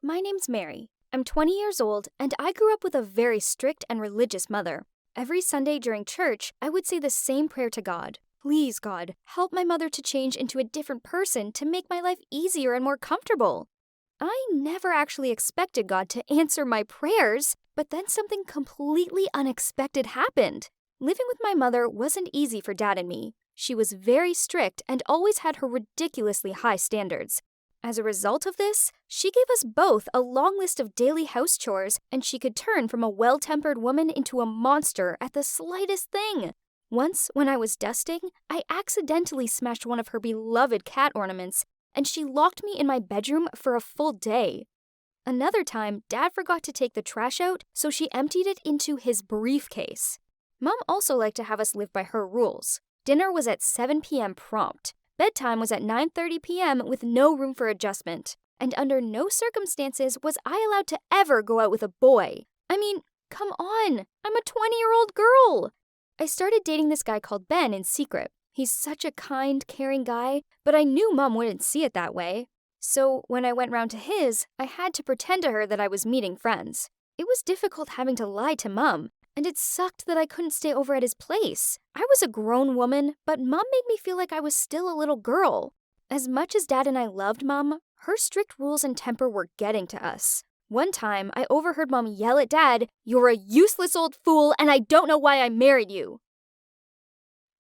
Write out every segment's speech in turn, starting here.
My name's Mary. I'm 20 years old, and I grew up with a very strict and religious mother. Every Sunday during church, I would say the same prayer to God. Please, God, help my mother to change into a different person to make my life easier and more comfortable. I never actually expected God to answer my prayers, but then something completely unexpected happened. Living with my mother wasn't easy for Dad and me. She was very strict and always had her ridiculously high standards. As a result of this, she gave us both a long list of daily house chores, and she could turn from a well-tempered woman into a monster at the slightest thing. Once, when I was dusting, I accidentally smashed one of her beloved cat ornaments, and she locked me in my bedroom for a full day. Another time, Dad forgot to take the trash out, so she emptied it into his briefcase. Mom also liked to have us live by her rules. Dinner was at 7 p.m. prompt. Bedtime was at 9:30 p.m. with no room for adjustment. And under no circumstances was I allowed to ever go out with a boy. I mean, come on, I'm a 20-year-old girl. I started dating this guy called Ben in secret. He's such a kind, caring guy, but I knew Mom wouldn't see it that way. So when I went round to his, I had to pretend to her that I was meeting friends. It was difficult having to lie to Mom, and it sucked that I couldn't stay over at his place. I was a grown woman, but Mom made me feel like I was still a little girl. As much as Dad and I loved Mom, her strict rules and temper were getting to us. One time, I overheard Mom yell at Dad, "You're a useless old fool, and I don't know why I married you."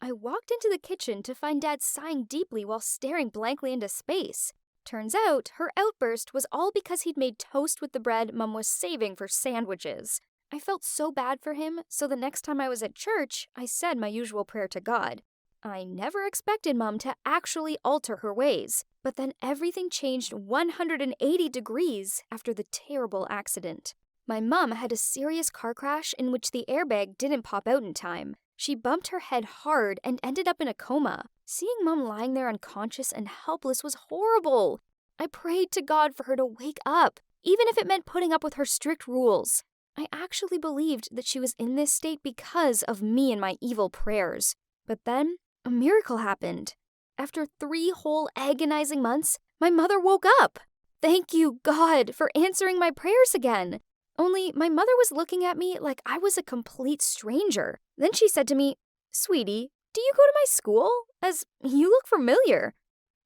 I walked into the kitchen to find Dad sighing deeply while staring blankly into space. Turns out, her outburst was all because he'd made toast with the bread Mom was saving for sandwiches. I felt so bad for him, so the next time I was at church, I said my usual prayer to God. I never expected Mom to actually alter her ways, but then everything changed 180 degrees after the terrible accident. My mom had a serious car crash in which the airbag didn't pop out in time. She bumped her head hard and ended up in a coma. Seeing Mom lying there unconscious and helpless was horrible. I prayed to God for her to wake up, even if it meant putting up with her strict rules. I actually believed that she was in this state because of me and my evil prayers. But then, a miracle happened. After 3 whole agonizing months, my mother woke up. Thank you, God, for answering my prayers again. Only my mother was looking at me like I was a complete stranger. Then she said to me, "Sweetie, do you go to my school? As you look familiar."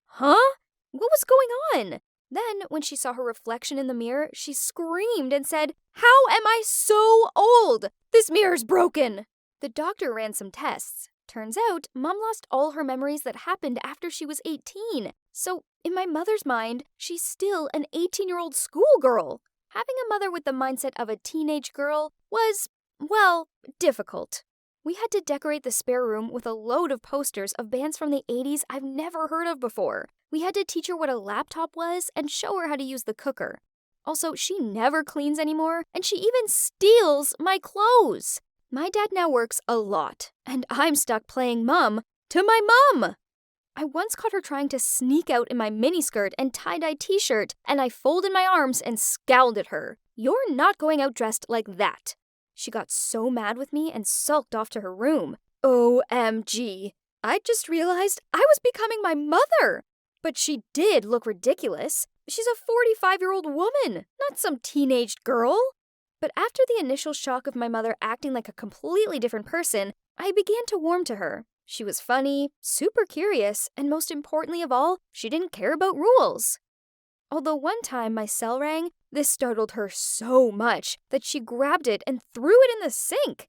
Huh? What was going on? Then, when she saw her reflection in the mirror, she screamed and said, "How am I so old? This mirror's broken." The doctor ran some tests. Turns out, Mom lost all her memories that happened after she was 18. So, in my mother's mind, she's still an 18-year-old schoolgirl. Having a mother with the mindset of a teenage girl was, well, difficult. We had to decorate the spare room with a load of posters of bands from the 80s I've never heard of before. We had to teach her what a laptop was and show her how to use the cooker. Also, she never cleans anymore, and she even steals my clothes. My dad now works a lot, and I'm stuck playing mom to my mom. I once caught her trying to sneak out in my miniskirt and tie-dye t-shirt, and I folded my arms and scowled at her. "You're not going out dressed like that." She got so mad with me and sulked off to her room. OMG. I just realized I was becoming my mother. But she did look ridiculous. She's a 45-year-old woman, not some teenage girl. But after the initial shock of my mother acting like a completely different person, I began to warm to her. She was funny, super curious, and most importantly of all, she didn't care about rules. Although one time my cell rang, this startled her so much that she grabbed it and threw it in the sink.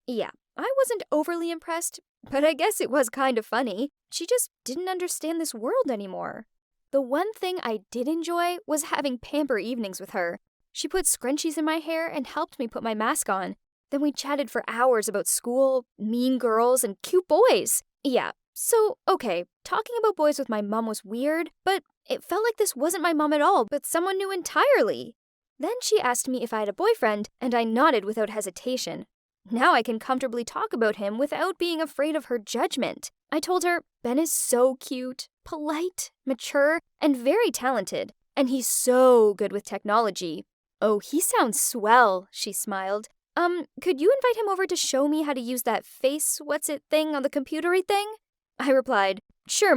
Yeah, I wasn't overly impressed, but I guess it was kind of funny. She just didn't understand this world anymore. The one thing I did enjoy was having pamper evenings with her. She put scrunchies in my hair and helped me put my mask on. Then we chatted for hours about school, mean girls, and cute boys. Yeah, so, okay, talking about boys with my mom was weird, but it felt like this wasn't my mom at all, but someone new entirely. Then she asked me if I had a boyfriend, and I nodded without hesitation. Now I can comfortably talk about him without being afraid of her judgment. I told her, Ben is so cute, polite, mature, and very talented, and he's so good with technology. Oh, he sounds swell, she smiled. Could you invite him over to show me how to use that face-what's-it thing on the computery thing? I replied, sure,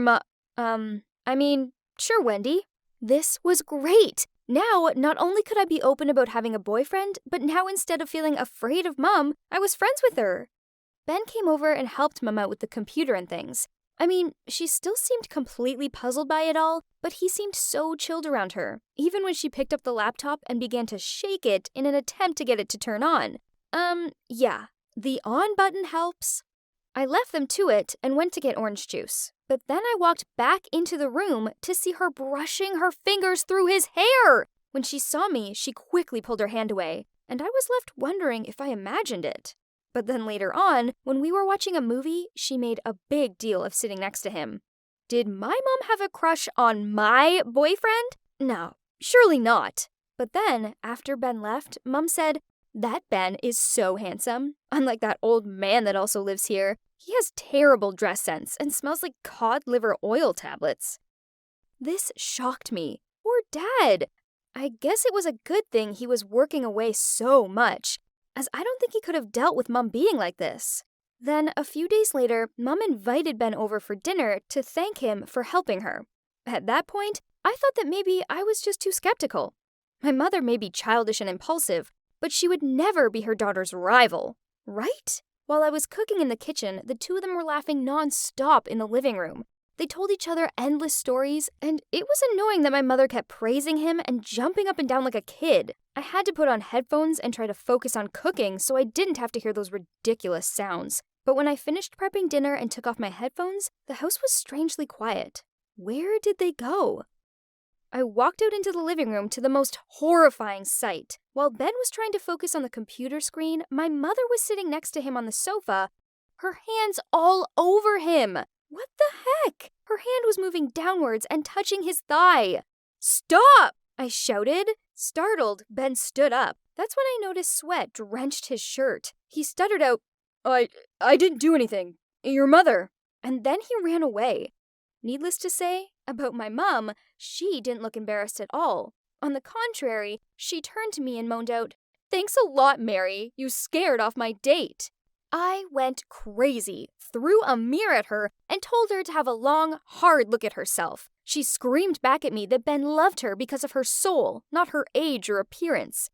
sure, Wendy. This was great. Now, not only could I be open about having a boyfriend, but now instead of feeling afraid of Mom, I was friends with her. Ben came over and helped Mom out with the computer and things. I mean, she still seemed completely puzzled by it all, but he seemed so chilled around her, even when she picked up the laptop and began to shake it in an attempt to get it to turn on. Yeah, the on button helps. I left them to it and went to get orange juice, but then I walked back into the room to see her brushing her fingers through his hair. When she saw me, she quickly pulled her hand away, and I was left wondering if I imagined it. But then later on, when we were watching a movie, she made a big deal of sitting next to him. Did my mom have a crush on my boyfriend? No, surely not. But then, after Ben left, Mom said, "That Ben is so handsome. Unlike that old man that also lives here, he has terrible dress sense and smells like cod liver oil tablets." This shocked me. Poor Dad. I guess it was a good thing he was working away so much, as I don't think he could have dealt with Mom being like this. Then, a few days later, Mom invited Ben over for dinner to thank him for helping her. At that point, I thought that maybe I was just too skeptical. My mother may be childish and impulsive, but she would never be her daughter's rival, right? While I was cooking in the kitchen, the two of them were laughing non-stop in the living room. They told each other endless stories, and it was annoying that my mother kept praising him and jumping up and down like a kid. I had to put on headphones and try to focus on cooking so I didn't have to hear those ridiculous sounds. But when I finished prepping dinner and took off my headphones, the house was strangely quiet. Where did they go? I walked out into the living room to the most horrifying sight. While Ben was trying to focus on the computer screen, my mother was sitting next to him on the sofa, her hands all over him. What the heck? Her hand was moving downwards and touching his thigh. "Stop!" I shouted. Startled, Ben stood up. That's when I noticed sweat drenched his shirt. He stuttered out, I didn't do anything. Your mother." And then he ran away. Needless to say, about my mom, she didn't look embarrassed at all. On the contrary, she turned to me and moaned out, "Thanks a lot, Mary. You scared off my date." I went crazy, threw a mirror at her, and told her to have a long, hard look at herself. She screamed back at me that Ben loved her because of her soul, not her age or appearance.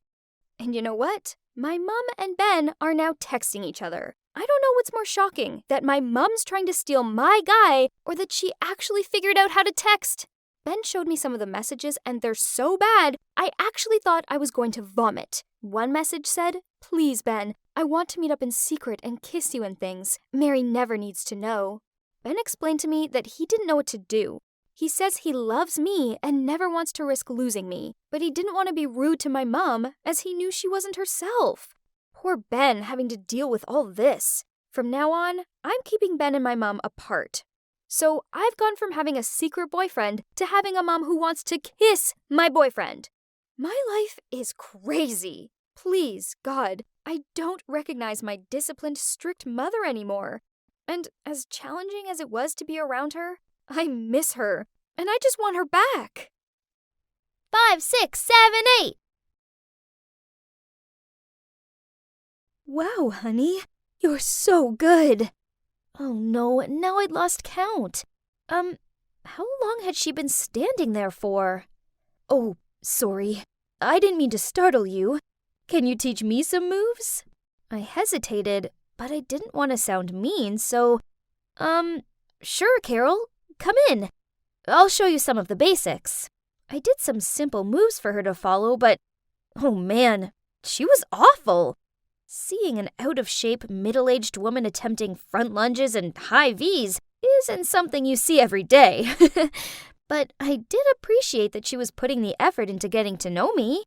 And you know what? My mom and Ben are now texting each other. I don't know what's more shocking, that my mom's trying to steal my guy, or that she actually figured out how to text. Ben showed me some of the messages, and they're so bad, I actually thought I was going to vomit. One message said, "Please, Ben, I want to meet up in secret and kiss you and things. Mary never needs to know." Ben explained to me that he didn't know what to do. He says he loves me and never wants to risk losing me, but he didn't want to be rude to my mom as he knew she wasn't herself. Poor Ben having to deal with all this. From now on, I'm keeping Ben and my mom apart. So I've gone from having a secret boyfriend to having a mom who wants to kiss my boyfriend. My life is crazy. Please, God, I don't recognize my disciplined, strict mother anymore. And as challenging as it was to be around her, I miss her, and I just want her back. 5, 6, 7, 8. Wow, honey, you're so good. Oh no, now I'd lost count. How long had she been standing there for? Oh, sorry. I didn't mean to startle you. Can you teach me some moves? I hesitated, but I didn't want to sound mean, so, sure, Carol. Come in. I'll show you some of the basics. I did some simple moves for her to follow, but, oh man, she was awful. Seeing an out-of-shape, middle-aged woman attempting front lunges and high Vs isn't something you see every day. But I did appreciate that she was putting the effort into getting to know me.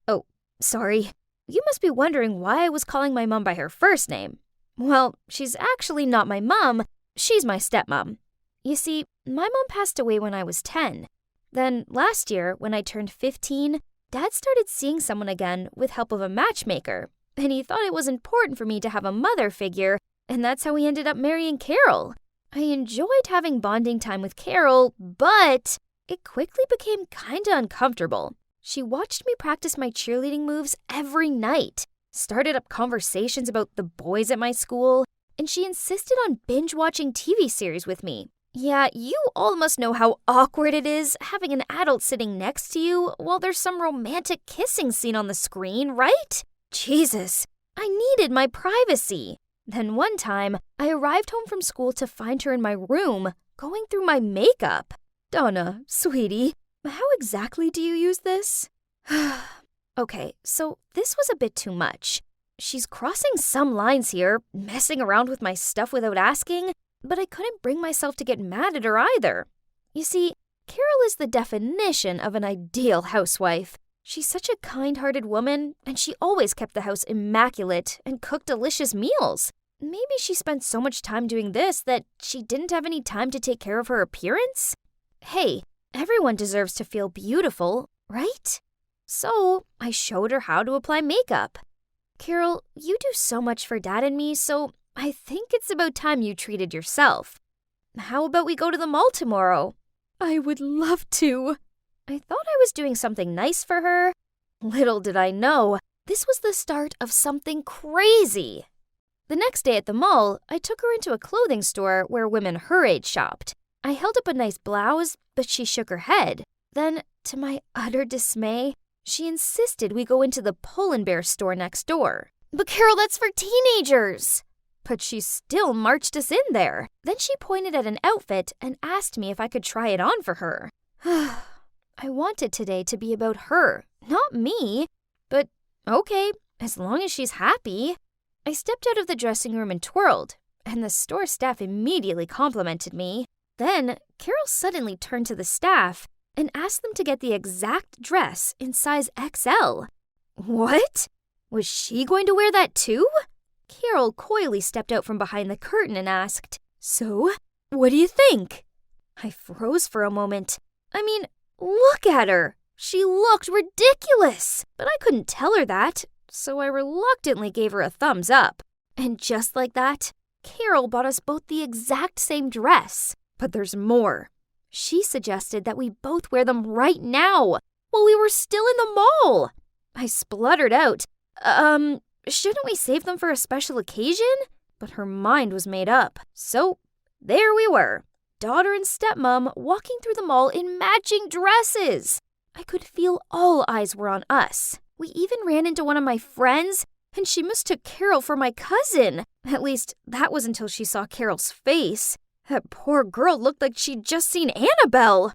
Oh, sorry. You must be wondering why I was calling my mom by her first name. Well, she's actually not my mom. She's my stepmom. You see, my mom passed away when I was 10. Then last year, when I turned 15, Dad started seeing someone again with help of a matchmaker, and he thought it was important for me to have a mother figure, and that's how he ended up marrying Carol. I enjoyed having bonding time with Carol, but it quickly became kinda uncomfortable. She watched me practice my cheerleading moves every night, started up conversations about the boys at my school, and she insisted on binge-watching TV series with me. Yeah, you almost know how awkward it is having an adult sitting next to you while there's some romantic kissing scene on the screen, right? Jesus, I needed my privacy. Then one time, I arrived home from school to find her in my room, going through my makeup. Donna, sweetie, how exactly do you use this? Okay, so this was a bit too much. She's crossing some lines here, messing around with my stuff without asking, but I couldn't bring myself to get mad at her either. You see, Carol is the definition of an ideal housewife. She's such a kind-hearted woman, and she always kept the house immaculate and cooked delicious meals. Maybe she spent so much time doing this that she didn't have any time to take care of her appearance? Hey, everyone deserves to feel beautiful, right? So I showed her how to apply makeup. Carol, you do so much for Dad and me, so I think it's about time you treated yourself. How about we go to the mall tomorrow? I would love to. I thought I was doing something nice for her. Little did I know, this was the start of something crazy. The next day at the mall, I took her into a clothing store where women her age shopped. I held up a nice blouse, but she shook her head. Then, to my utter dismay, she insisted we go into the Pull & Bear store next door. But Carol, that's for teenagers! But she still marched us in there. Then she pointed at an outfit and asked me if I could try it on for her. I wanted today to be about her, not me. But okay, as long as she's happy. I stepped out of the dressing room and twirled, and the store staff immediately complimented me. Then Carol suddenly turned to the staff and asked them to get the exact dress in size XL. What? Was she going to wear that too? Carol coyly stepped out from behind the curtain and asked, "So, what do you think?" I froze for a moment. I mean, look at her. She looked ridiculous, but I couldn't tell her that, so I reluctantly gave her a thumbs up. And just like that, Carol bought us both the exact same dress. But there's more. She suggested that we both wear them right now, while we were still in the mall. I spluttered out, shouldn't we save them for a special occasion? But her mind was made up. So, there we were, daughter and stepmom walking through the mall in matching dresses. I could feel all eyes were on us. We even ran into one of my friends, and she mistook Carol for my cousin. At least, that was until she saw Carol's face. That poor girl looked like she'd just seen Annabelle.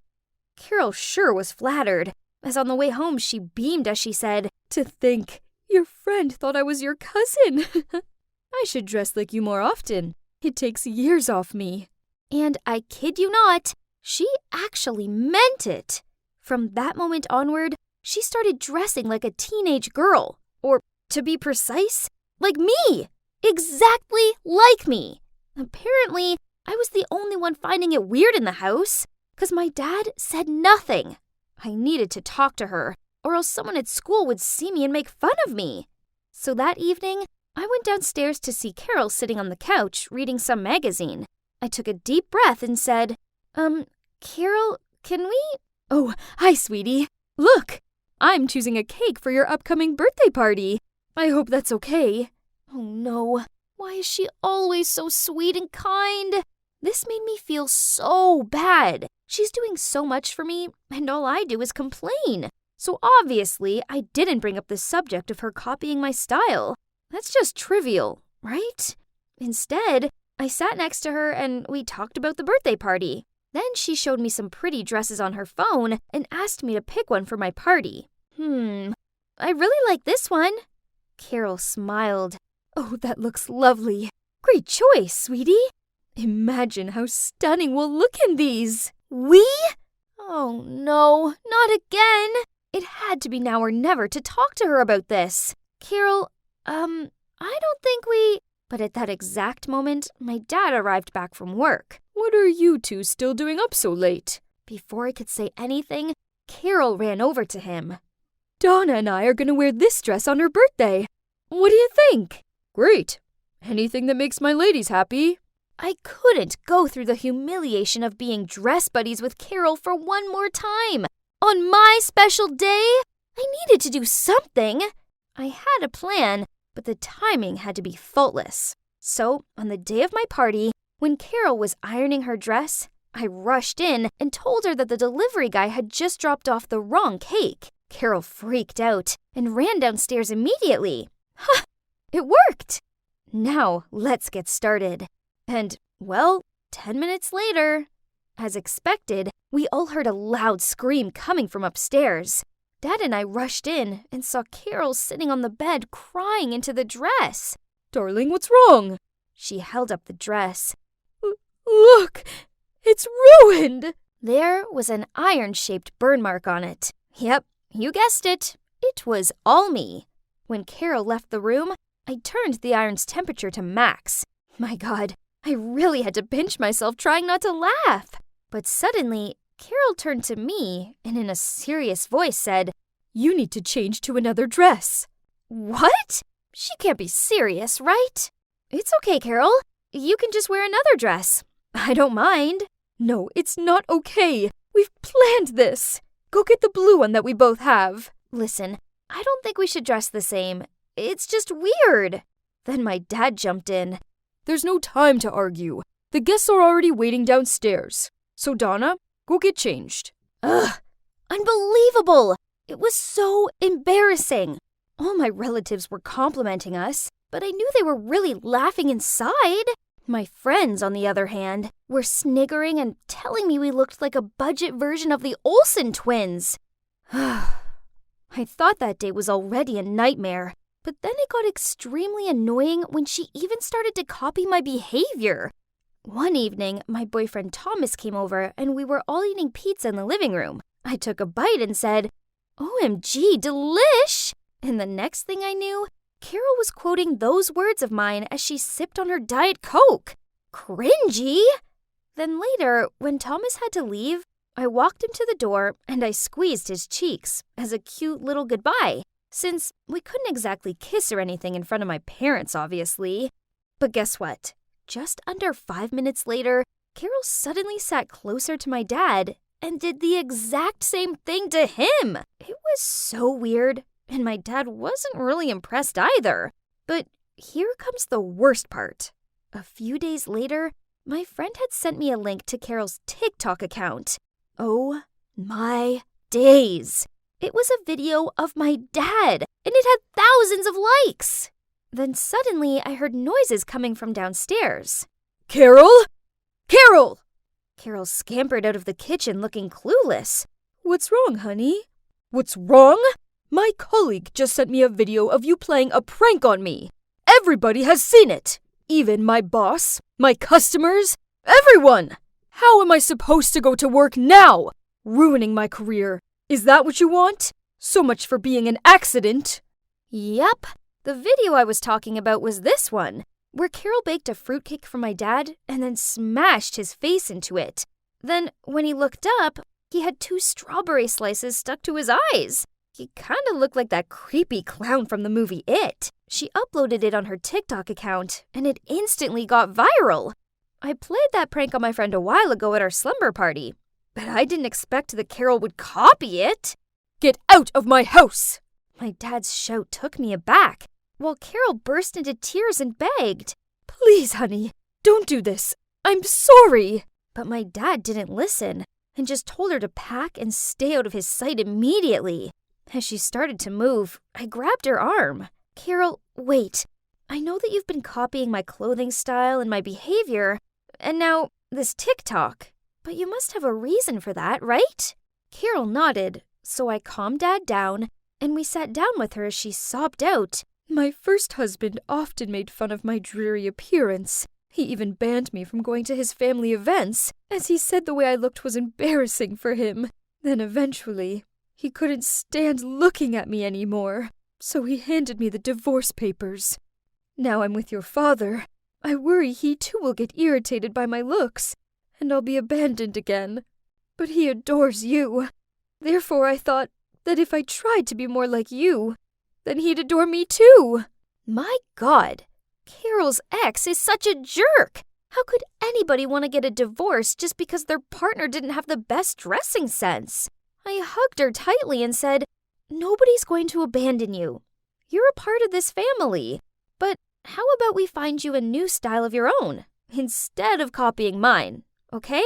Carol sure was flattered, as on the way home she beamed as she said, "To think, your friend thought I was your cousin. I should dress like you more often. It takes years off me." And I kid you not, she actually meant it. From that moment onward, she started dressing like a teenage girl. Or, to be precise, like me. Exactly like me. Apparently, I was the only one finding it weird in the house, because my dad said nothing. I needed to talk to her, or else someone at school would see me and make fun of me. So that evening, I went downstairs to see Carol sitting on the couch reading some magazine. I took a deep breath and said, Carol, can we? Oh, hi, sweetie. Look, I'm choosing a cake for your upcoming birthday party. I hope that's okay. Oh no, why is she always so sweet and kind? This made me feel so bad. She's doing so much for me, and all I do is complain. So obviously, I didn't bring up the subject of her copying my style. That's just trivial, right? Instead, I sat next to her and we talked about the birthday party. Then she showed me some pretty dresses on her phone and asked me to pick one for my party. I really like this one. Carol smiled. Oh, that looks lovely. Great choice, sweetie. Imagine how stunning we'll look in these. We? Oh no, not again. It had to be now or never to talk to her about this. Carol, I don't think we... But at that exact moment, my dad arrived back from work. What are you two still doing up so late? Before I could say anything, Carol ran over to him. Donna and I are going to wear this dress on her birthday. What do you think? Great. Anything that makes my ladies happy. I couldn't go through the humiliation of being dress buddies with Carol for one more time. On my special day, I needed to do something. I had a plan, but the timing had to be faultless. So, on the day of my party, when Carol was ironing her dress, I rushed in and told her that the delivery guy had just dropped off the wrong cake. Carol freaked out and ran downstairs immediately. Ha! It worked! Now, let's get started. And, well, 10 minutes later, as expected, we all heard a loud scream coming from upstairs. Dad and I rushed in and saw Carol sitting on the bed crying into the dress. Darling, what's wrong? She held up the dress. Look! It's ruined! There was an iron-shaped burn mark on it. Yep, you guessed it. It was all me. When Carol left the room, I turned the iron's temperature to max. My God, I really had to pinch myself trying not to laugh. But suddenly, Carol turned to me and in a serious voice said, You need to change to another dress. What? She can't be serious, right? It's okay, Carol. You can just wear another dress. I don't mind. No, it's not okay. We've planned this. Go get the blue one that we both have. Listen, I don't think we should dress the same. It's just weird. Then my dad jumped in. There's no time to argue. The guests are already waiting downstairs. So, Donna, go get changed. Ugh, unbelievable. It was so embarrassing. All my relatives were complimenting us, but I knew they were really laughing inside. My friends, on the other hand, were sniggering and telling me we looked like a budget version of the Olsen twins. I thought that day was already a nightmare, but then it got extremely annoying when she even started to copy my behavior. One evening, my boyfriend Thomas came over and we were all eating pizza in the living room. I took a bite and said, OMG, delish! And the next thing I knew, Carol was quoting those words of mine as she sipped on her Diet Coke. Cringy! Then later, when Thomas had to leave, I walked him to the door and I squeezed his cheeks as a cute little goodbye, since we couldn't exactly kiss or anything in front of my parents, obviously. But guess what? Just under 5 minutes later, Carol suddenly sat closer to my dad and did the exact same thing to him. It was so weird. And my dad wasn't really impressed either. But here comes the worst part. A few days later, my friend had sent me a link to Carol's TikTok account. Oh my days. It was a video of my dad, and it had thousands of likes. Then suddenly, I heard noises coming from downstairs. Carol? Carol! Carol scampered out of the kitchen looking clueless. What's wrong, honey? What's wrong? My colleague just sent me a video of you playing a prank on me. Everybody has seen it. Even my boss, my customers, everyone. How am I supposed to go to work now? Ruining my career. Is that what you want? So much for being an accident. Yep. The video I was talking about was this one, where Carol baked a fruitcake for my dad and then smashed his face into it. Then, when he looked up, he had 2 strawberry slices stuck to his eyes. He kind of looked like that creepy clown from the movie It. She uploaded it on her TikTok account, and it instantly got viral. I played that prank on my friend a while ago at our slumber party, but I didn't expect that Carol would copy it. Get out of my house! My dad's shout took me aback, while Carol burst into tears and begged. Please, honey, don't do this. I'm sorry. But my dad didn't listen, and just told her to pack and stay out of his sight immediately. As she started to move, I grabbed her arm. Carol, wait. I know that you've been copying my clothing style and my behavior, and now this TikTok. But you must have a reason for that, right? Carol nodded, so I calmed Dad down, and we sat down with her as she sobbed out. My first husband often made fun of my dreary appearance. He even banned me from going to his family events, as he said the way I looked was embarrassing for him. Then eventually, he couldn't stand looking at me anymore, so he handed me the divorce papers. Now I'm with your father. I worry he too will get irritated by my looks, and I'll be abandoned again. But he adores you. Therefore I thought that if I tried to be more like you, then he'd adore me too. My God, Carol's ex is such a jerk. How could anybody want to get a divorce just because their partner didn't have the best dressing sense? I hugged her tightly and said, Nobody's going to abandon you. You're a part of this family. But how about we find you a new style of your own, instead of copying mine, okay?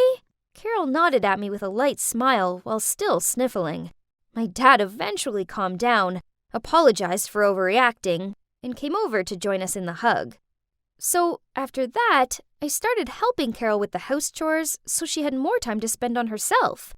Carol nodded at me with a light smile while still sniffling. My dad eventually calmed down, apologized for overreacting, and came over to join us in the hug. So, after that, I started helping Carol with the house chores so she had more time to spend on herself.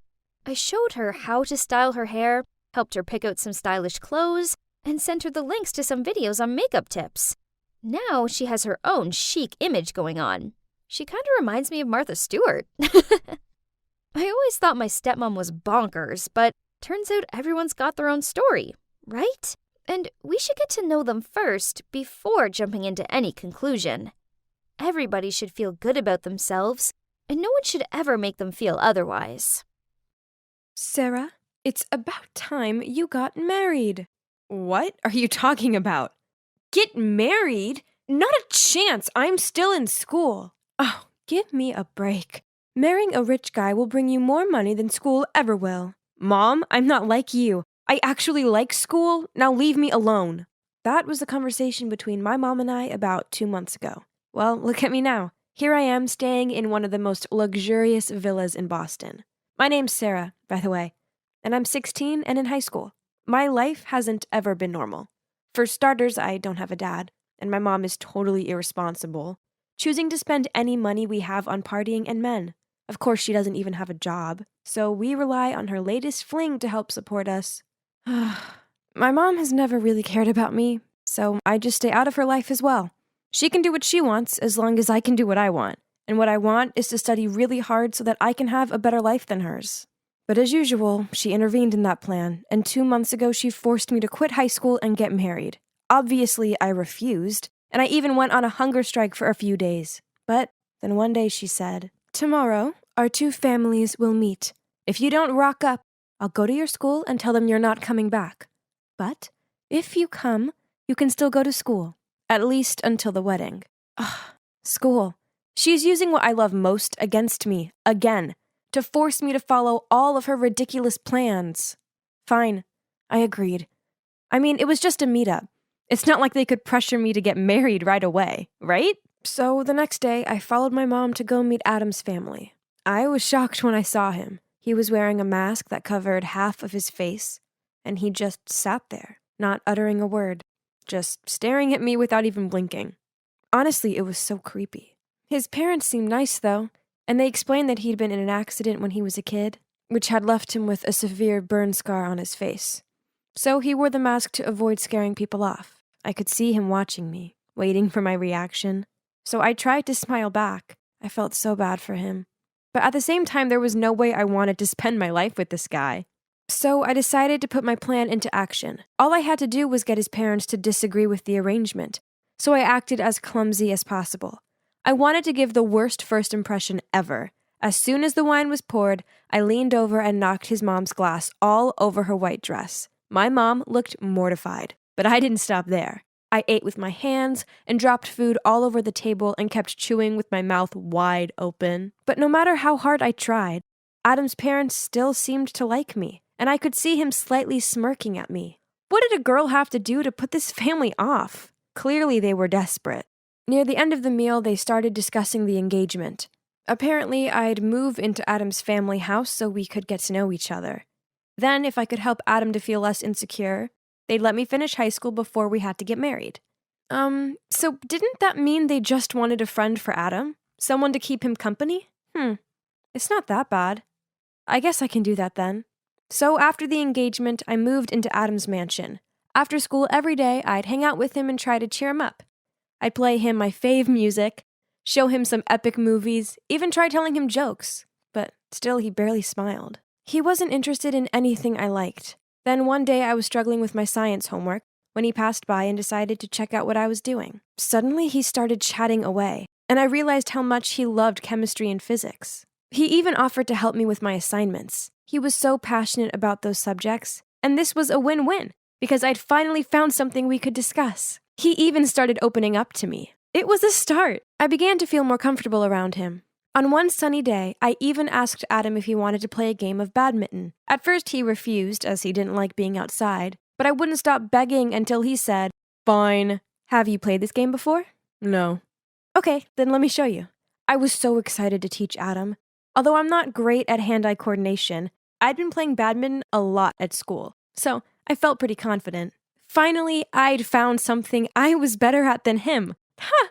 I showed her how to style her hair, helped her pick out some stylish clothes, and sent her the links to some videos on makeup tips. Now she has her own chic image going on. She kind of reminds me of Martha Stewart. I always thought my stepmom was bonkers, but turns out everyone's got their own story, right? And we should get to know them first before jumping into any conclusion. Everybody should feel good about themselves, and no one should ever make them feel otherwise. Sarah, it's about time you got married. What are you talking about? Get married? Not a chance. I'm still in school. Oh, give me a break. Marrying a rich guy will bring you more money than school ever will. Mom, I'm not like you. I actually like school. Now leave me alone. That was the conversation between my mom and I about 2 months ago. Well, look at me now. Here I am staying in one of the most luxurious villas in Boston. My name's Sarah, by the way, and I'm 16 and in high school. My life hasn't ever been normal. For starters, I don't have a dad, and my mom is totally irresponsible, choosing to spend any money we have on partying and men. Of course, she doesn't even have a job, so we rely on her latest fling to help support us. My mom has never really cared about me, so I just stay out of her life as well. She can do what she wants as long as I can do what I want, and what I want is to study really hard so that I can have a better life than hers. But as usual, she intervened in that plan, and 2 months ago she forced me to quit high school and get married. Obviously, I refused, and I even went on a hunger strike for a few days. But then one day she said, "Tomorrow, our 2 families will meet. If you don't rock up, I'll go to your school and tell them you're not coming back. But if you come, you can still go to school, at least until the wedding." Ugh, school. She's using what I love most against me, again, to force me to follow all of her ridiculous plans. Fine, I agreed. I mean, it was just a meetup. It's not like they could pressure me to get married right away, right? So the next day, I followed my mom to go meet Adam's family. I was shocked when I saw him. He was wearing a mask that covered half of his face, and he just sat there, not uttering a word, just staring at me without even blinking. Honestly, it was so creepy. His parents seemed nice, though, and they explained that he'd been in an accident when he was a kid, which had left him with a severe burn scar on his face. So he wore the mask to avoid scaring people off. I could see him watching me, waiting for my reaction. So I tried to smile back. I felt so bad for him. But at the same time, there was no way I wanted to spend my life with this guy. So I decided to put my plan into action. All I had to do was get his parents to disagree with the arrangement. So I acted as clumsy as possible. I wanted to give the worst first impression ever. As soon as the wine was poured, I leaned over and knocked his mom's glass all over her white dress. My mom looked mortified, but I didn't stop there. I ate with my hands and dropped food all over the table and kept chewing with my mouth wide open. But no matter how hard I tried, Adam's parents still seemed to like me, and I could see him slightly smirking at me. What did a girl have to do to put this family off? Clearly they were desperate. Near the end of the meal, they started discussing the engagement. Apparently, I'd move into Adam's family house so we could get to know each other. Then, if I could help Adam to feel less insecure, they'd let me finish high school before we had to get married. So didn't that mean they just wanted a friend for Adam? Someone to keep him company? It's not that bad. I guess I can do that then. So after the engagement, I moved into Adam's mansion. After school every day, I'd hang out with him and try to cheer him up. I'd play him my fave music, show him some epic movies, even try telling him jokes. But still, he barely smiled. He wasn't interested in anything I liked. Then one day I was struggling with my science homework when he passed by and decided to check out what I was doing. Suddenly he started chatting away, and I realized how much he loved chemistry and physics. He even offered to help me with my assignments. He was so passionate about those subjects, and this was a win-win, because I'd finally found something we could discuss. He even started opening up to me. It was a start. I began to feel more comfortable around him. On one sunny day, I even asked Adam if he wanted to play a game of badminton. At first he refused, as he didn't like being outside, but I wouldn't stop begging until he said, "Fine. Have you played this game before?" "No." "Okay, then let me show you." I was so excited to teach Adam. Although I'm not great at hand-eye coordination, I'd been playing badminton a lot at school, so I felt pretty confident. Finally, I'd found something I was better at than him. Ha!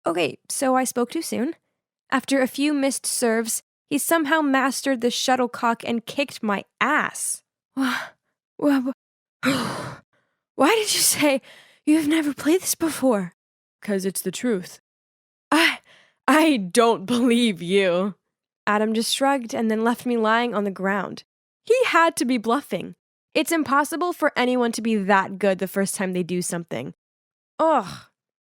Okay, so I spoke too soon. After a few missed serves, he somehow mastered the shuttlecock and kicked my ass. Why did you say you've never played this before? 'Cause it's the truth. I don't believe you. Adam just shrugged and then left me lying on the ground. He had to be bluffing. It's impossible for anyone to be that good the first time they do something. Ugh.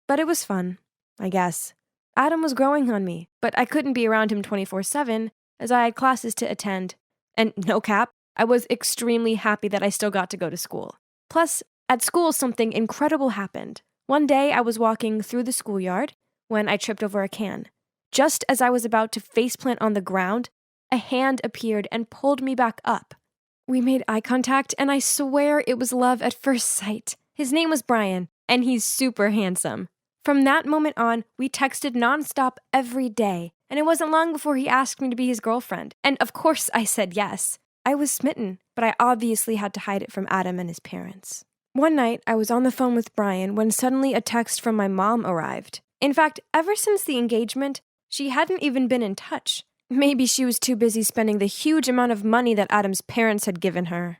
But it was fun, I guess. Adam was growing on me, but I couldn't be around him 24/7 as I had classes to attend. And no cap, I was extremely happy that I still got to go to school. Plus, at school something incredible happened. One day I was walking through the schoolyard when I tripped over a can. Just as I was about to faceplant on the ground, a hand appeared and pulled me back up. We made eye contact, and I swear it was love at first sight. His name was Brian, and he's super handsome. From that moment on, we texted nonstop every day, and it wasn't long before he asked me to be his girlfriend. And of course I said yes. I was smitten, but I obviously had to hide it from Adam and his parents. One night, I was on the phone with Brian when suddenly a text from my mom arrived. In fact, ever since the engagement, she hadn't even been in touch. Maybe she was too busy spending the huge amount of money that Adam's parents had given her.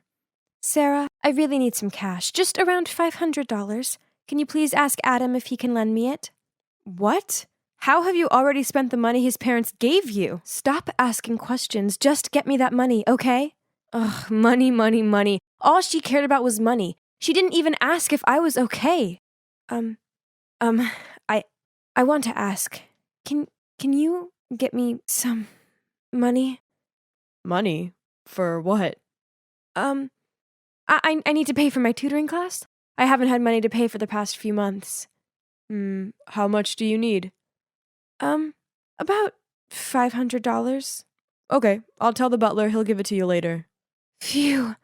Sarah, I really need some cash, just around $500. Can you please ask Adam if he can lend me it? What? How have you already spent the money his parents gave you? Stop asking questions, just get me that money, okay? Ugh, money, money, money. All she cared about was money. She didn't even ask if I was okay. I want to ask, can you get me some money? Money? For what? I need to pay for my tutoring class. I haven't had money to pay for the past few months. How much do you need? About $500. Okay, I'll tell the butler he'll give it to you later. Phew.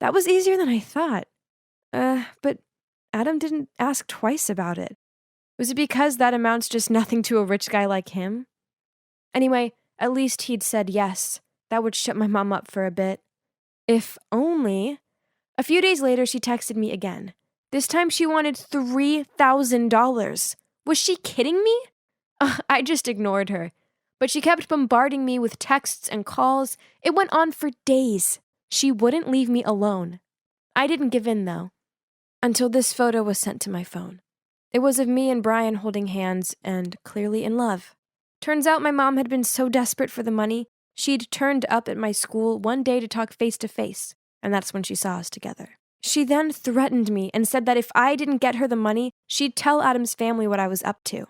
That was easier than I thought. But Adam didn't ask twice about it. Was it because that amounts just nothing to a rich guy like him? Anyway, at least he'd said yes. That would shut my mom up for a bit. If only. A few days later, she texted me again. This time she wanted $3,000. Was she kidding me? I just ignored her. But she kept bombarding me with texts and calls. It went on for days. She wouldn't leave me alone. I didn't give in, though. Until this photo was sent to my phone. It was of me and Brian holding hands and clearly in love. Turns out my mom had been so desperate for the money, she'd turned up at my school one day to talk face to face, and that's when she saw us together. She then threatened me and said that if I didn't get her the money, she'd tell Adam's family what I was up to.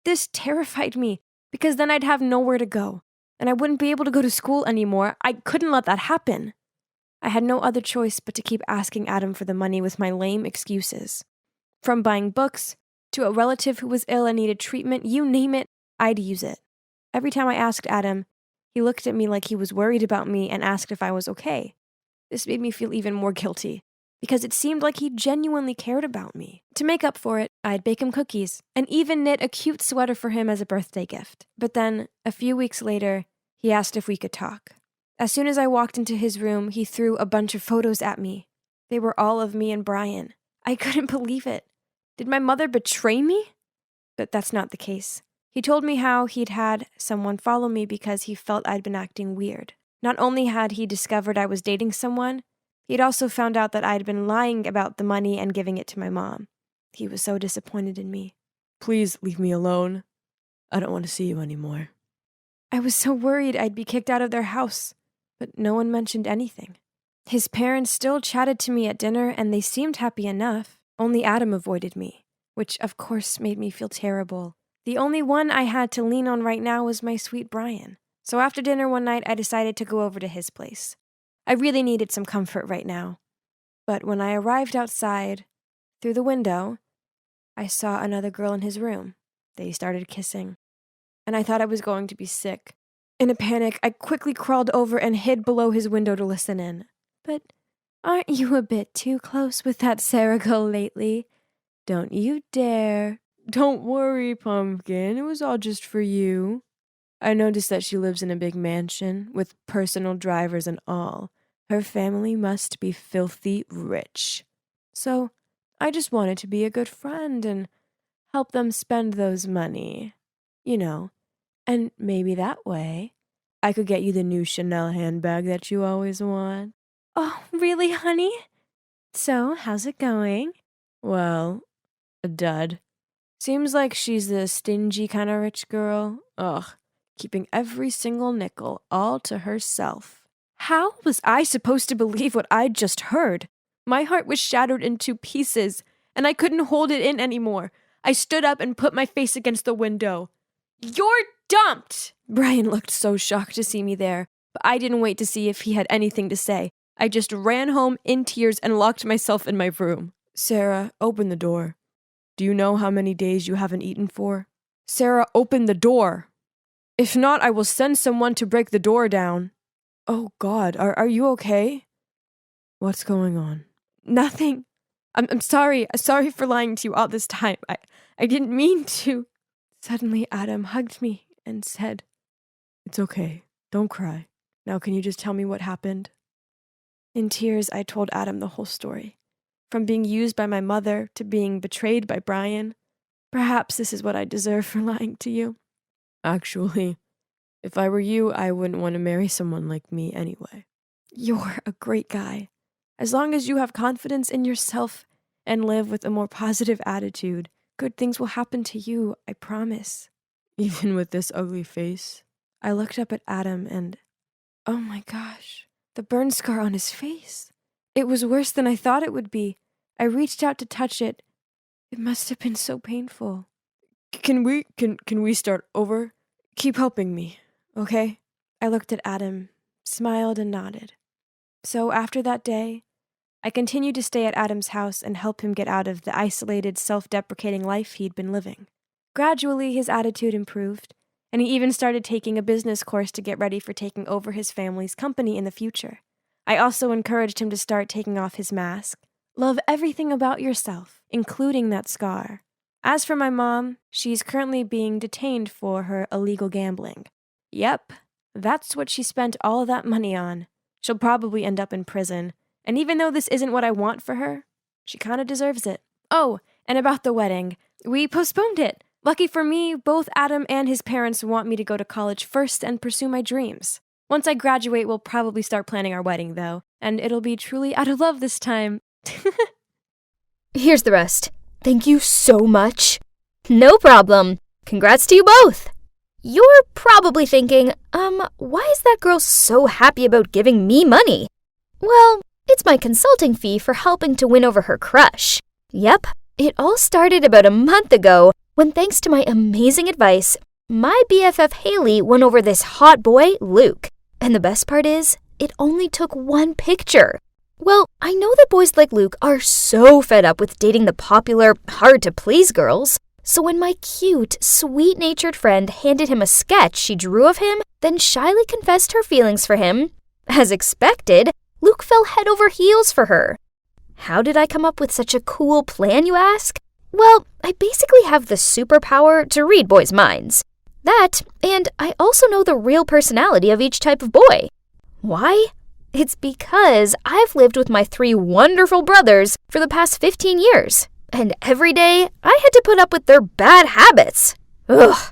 This terrified me, because then I'd have nowhere to go, and I wouldn't be able to go to school anymore. I couldn't let that happen. I had no other choice but to keep asking Adam for the money with my lame excuses. From buying books, to a relative who was ill and needed treatment, you name it, I'd use it. Every time I asked Adam, he looked at me like he was worried about me and asked if I was okay. This made me feel even more guilty, because it seemed like he genuinely cared about me. To make up for it, I'd bake him cookies, and even knit a cute sweater for him as a birthday gift. But then, a few weeks later, he asked if we could talk. As soon as I walked into his room, he threw a bunch of photos at me. They were all of me and Brian. I couldn't believe it. Did my mother betray me? But that's not the case. He told me how he'd had someone follow me because he felt I'd been acting weird. Not only had he discovered I was dating someone, he'd also found out that I'd been lying about the money and giving it to my mom. He was so disappointed in me. Please leave me alone. I don't want to see you anymore. I was so worried I'd be kicked out of their house, but no one mentioned anything. His parents still chatted to me at dinner, and they seemed happy enough. Only Adam avoided me, which of course made me feel terrible. The only one I had to lean on right now was my sweet Brian. So after dinner one night, I decided to go over to his place. I really needed some comfort right now. But when I arrived outside, through the window, I saw another girl in his room. They started kissing, and I thought I was going to be sick. In a panic, I quickly crawled over and hid below his window to listen in. But aren't you a bit too close with that Sarah girl lately? Don't you dare. Don't worry, Pumpkin. It was all just for you. I noticed that she lives in a big mansion with personal drivers and all. Her family must be filthy rich. So I just wanted to be a good friend and help them spend those money. You know, and maybe that way I could get you the new Chanel handbag that you always want. Oh, really, honey? So, how's it going? Well, a dud. Seems like she's the stingy kind of rich girl. Ugh, keeping every single nickel all to herself. How was I supposed to believe what I'd just heard? My heart was shattered into pieces, and I couldn't hold it in anymore. I stood up and put my face against the window. You're dumped! Brian looked so shocked to see me there, but I didn't wait to see if he had anything to say. I just ran home in tears and locked myself in my room. Sarah, open the door. Do you know how many days you haven't eaten for? Sarah, open the door. If not, I will send someone to break the door down. Oh God, are you okay? What's going on? Nothing. I'm sorry. Sorry for lying to you all this time. I didn't mean to. Suddenly, Adam hugged me and said, It's okay. Don't cry. Now, can you just tell me what happened? In tears, I told Adam the whole story. From being used by my mother to being betrayed by Brian. Perhaps this is what I deserve for lying to you. Actually, if I were you, I wouldn't want to marry someone like me anyway. You're a great guy. As long as you have confidence in yourself and live with a more positive attitude, good things will happen to you, I promise. Even with this ugly face? I looked up at Adam and, oh my gosh, the burn scar on his face. It was worse than I thought it would be. I reached out to touch it. It must have been so painful. Can we start over? Keep helping me, okay? I looked at Adam, smiled and nodded. So after that day, I continued to stay at Adam's house and help him get out of the isolated, self-deprecating life he'd been living. Gradually, his attitude improved, and he even started taking a business course to get ready for taking over his family's company in the future. I also encouraged him to start taking off his mask. Love everything about yourself, including that scar. As for my mom, she's currently being detained for her illegal gambling. Yep, that's what she spent all that money on. She'll probably end up in prison. And even though this isn't what I want for her, she kind of deserves it. Oh, and about the wedding. We postponed it. Lucky for me, both Adam and his parents want me to go to college first and pursue my dreams. Once I graduate, we'll probably start planning our wedding, though. And it'll be truly out of love this time. Here's the rest. Thank you so much. No problem. Congrats to you both. You're probably thinking, why is that girl so happy about giving me money? Well, it's my consulting fee for helping to win over her crush. Yep, it all started about a month ago when, thanks to my amazing advice, my BFF Haley won over this hot boy, Luke. And the best part is, it only took one picture. Well, I know that boys like Luke are so fed up with dating the popular, hard-to-please girls. So when my cute, sweet-natured friend handed him a sketch she drew of him, then shyly confessed her feelings for him, as expected, Luke fell head over heels for her. How did I come up with such a cool plan, you ask? Well, I basically have the superpower to read boys' minds. That, and I also know the real personality of each type of boy. Why? It's because I've lived with my 3 wonderful brothers for the past 15 years, and every day I had to put up with their bad habits. Ugh.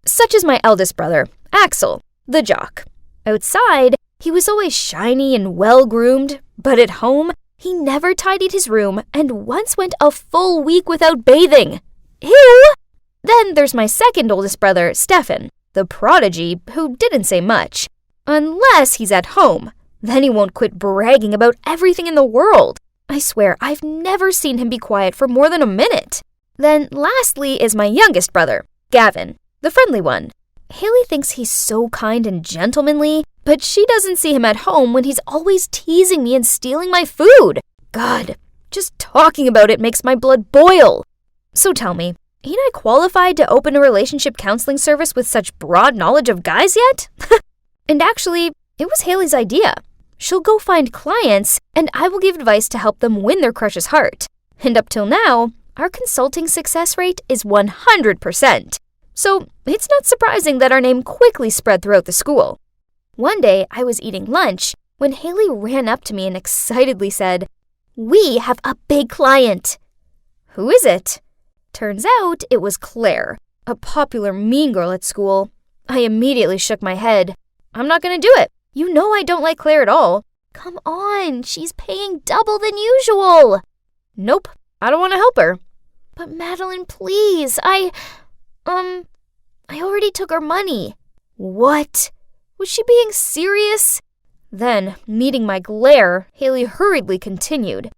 Such as my eldest brother, Axel, the jock. Outside, he was always shiny and well-groomed, but at home, he never tidied his room and once went a full week without bathing. Ew! Then there's my second oldest brother, Stefan, the prodigy who didn't say much. Unless he's at home. Then he won't quit bragging about everything in the world. I swear, I've never seen him be quiet for more than a minute. Then lastly is my youngest brother, Gavin, the friendly one. Haley thinks he's so kind and gentlemanly, but she doesn't see him at home when he's always teasing me and stealing my food. God, just talking about it makes my blood boil. So tell me, ain't I qualified to open a relationship counseling service with such broad knowledge of guys yet? And actually, it was Haley's idea. She'll go find clients, and I will give advice to help them win their crush's heart. And up till now, our consulting success rate is 100%. So it's not surprising that our name quickly spread throughout the school. One day, I was eating lunch when Haley ran up to me and excitedly said, "We have a big client." "Who is it?" Turns out it was Claire, a popular mean girl at school. I immediately shook my head. "I'm not going to do it. You know I don't like Claire at all." "Come on, she's paying double than usual." "Nope, I don't want to help her." "But Madeline, please, I already took her money." "What? Was she being serious?" Then, meeting my glare, Haley hurriedly continued.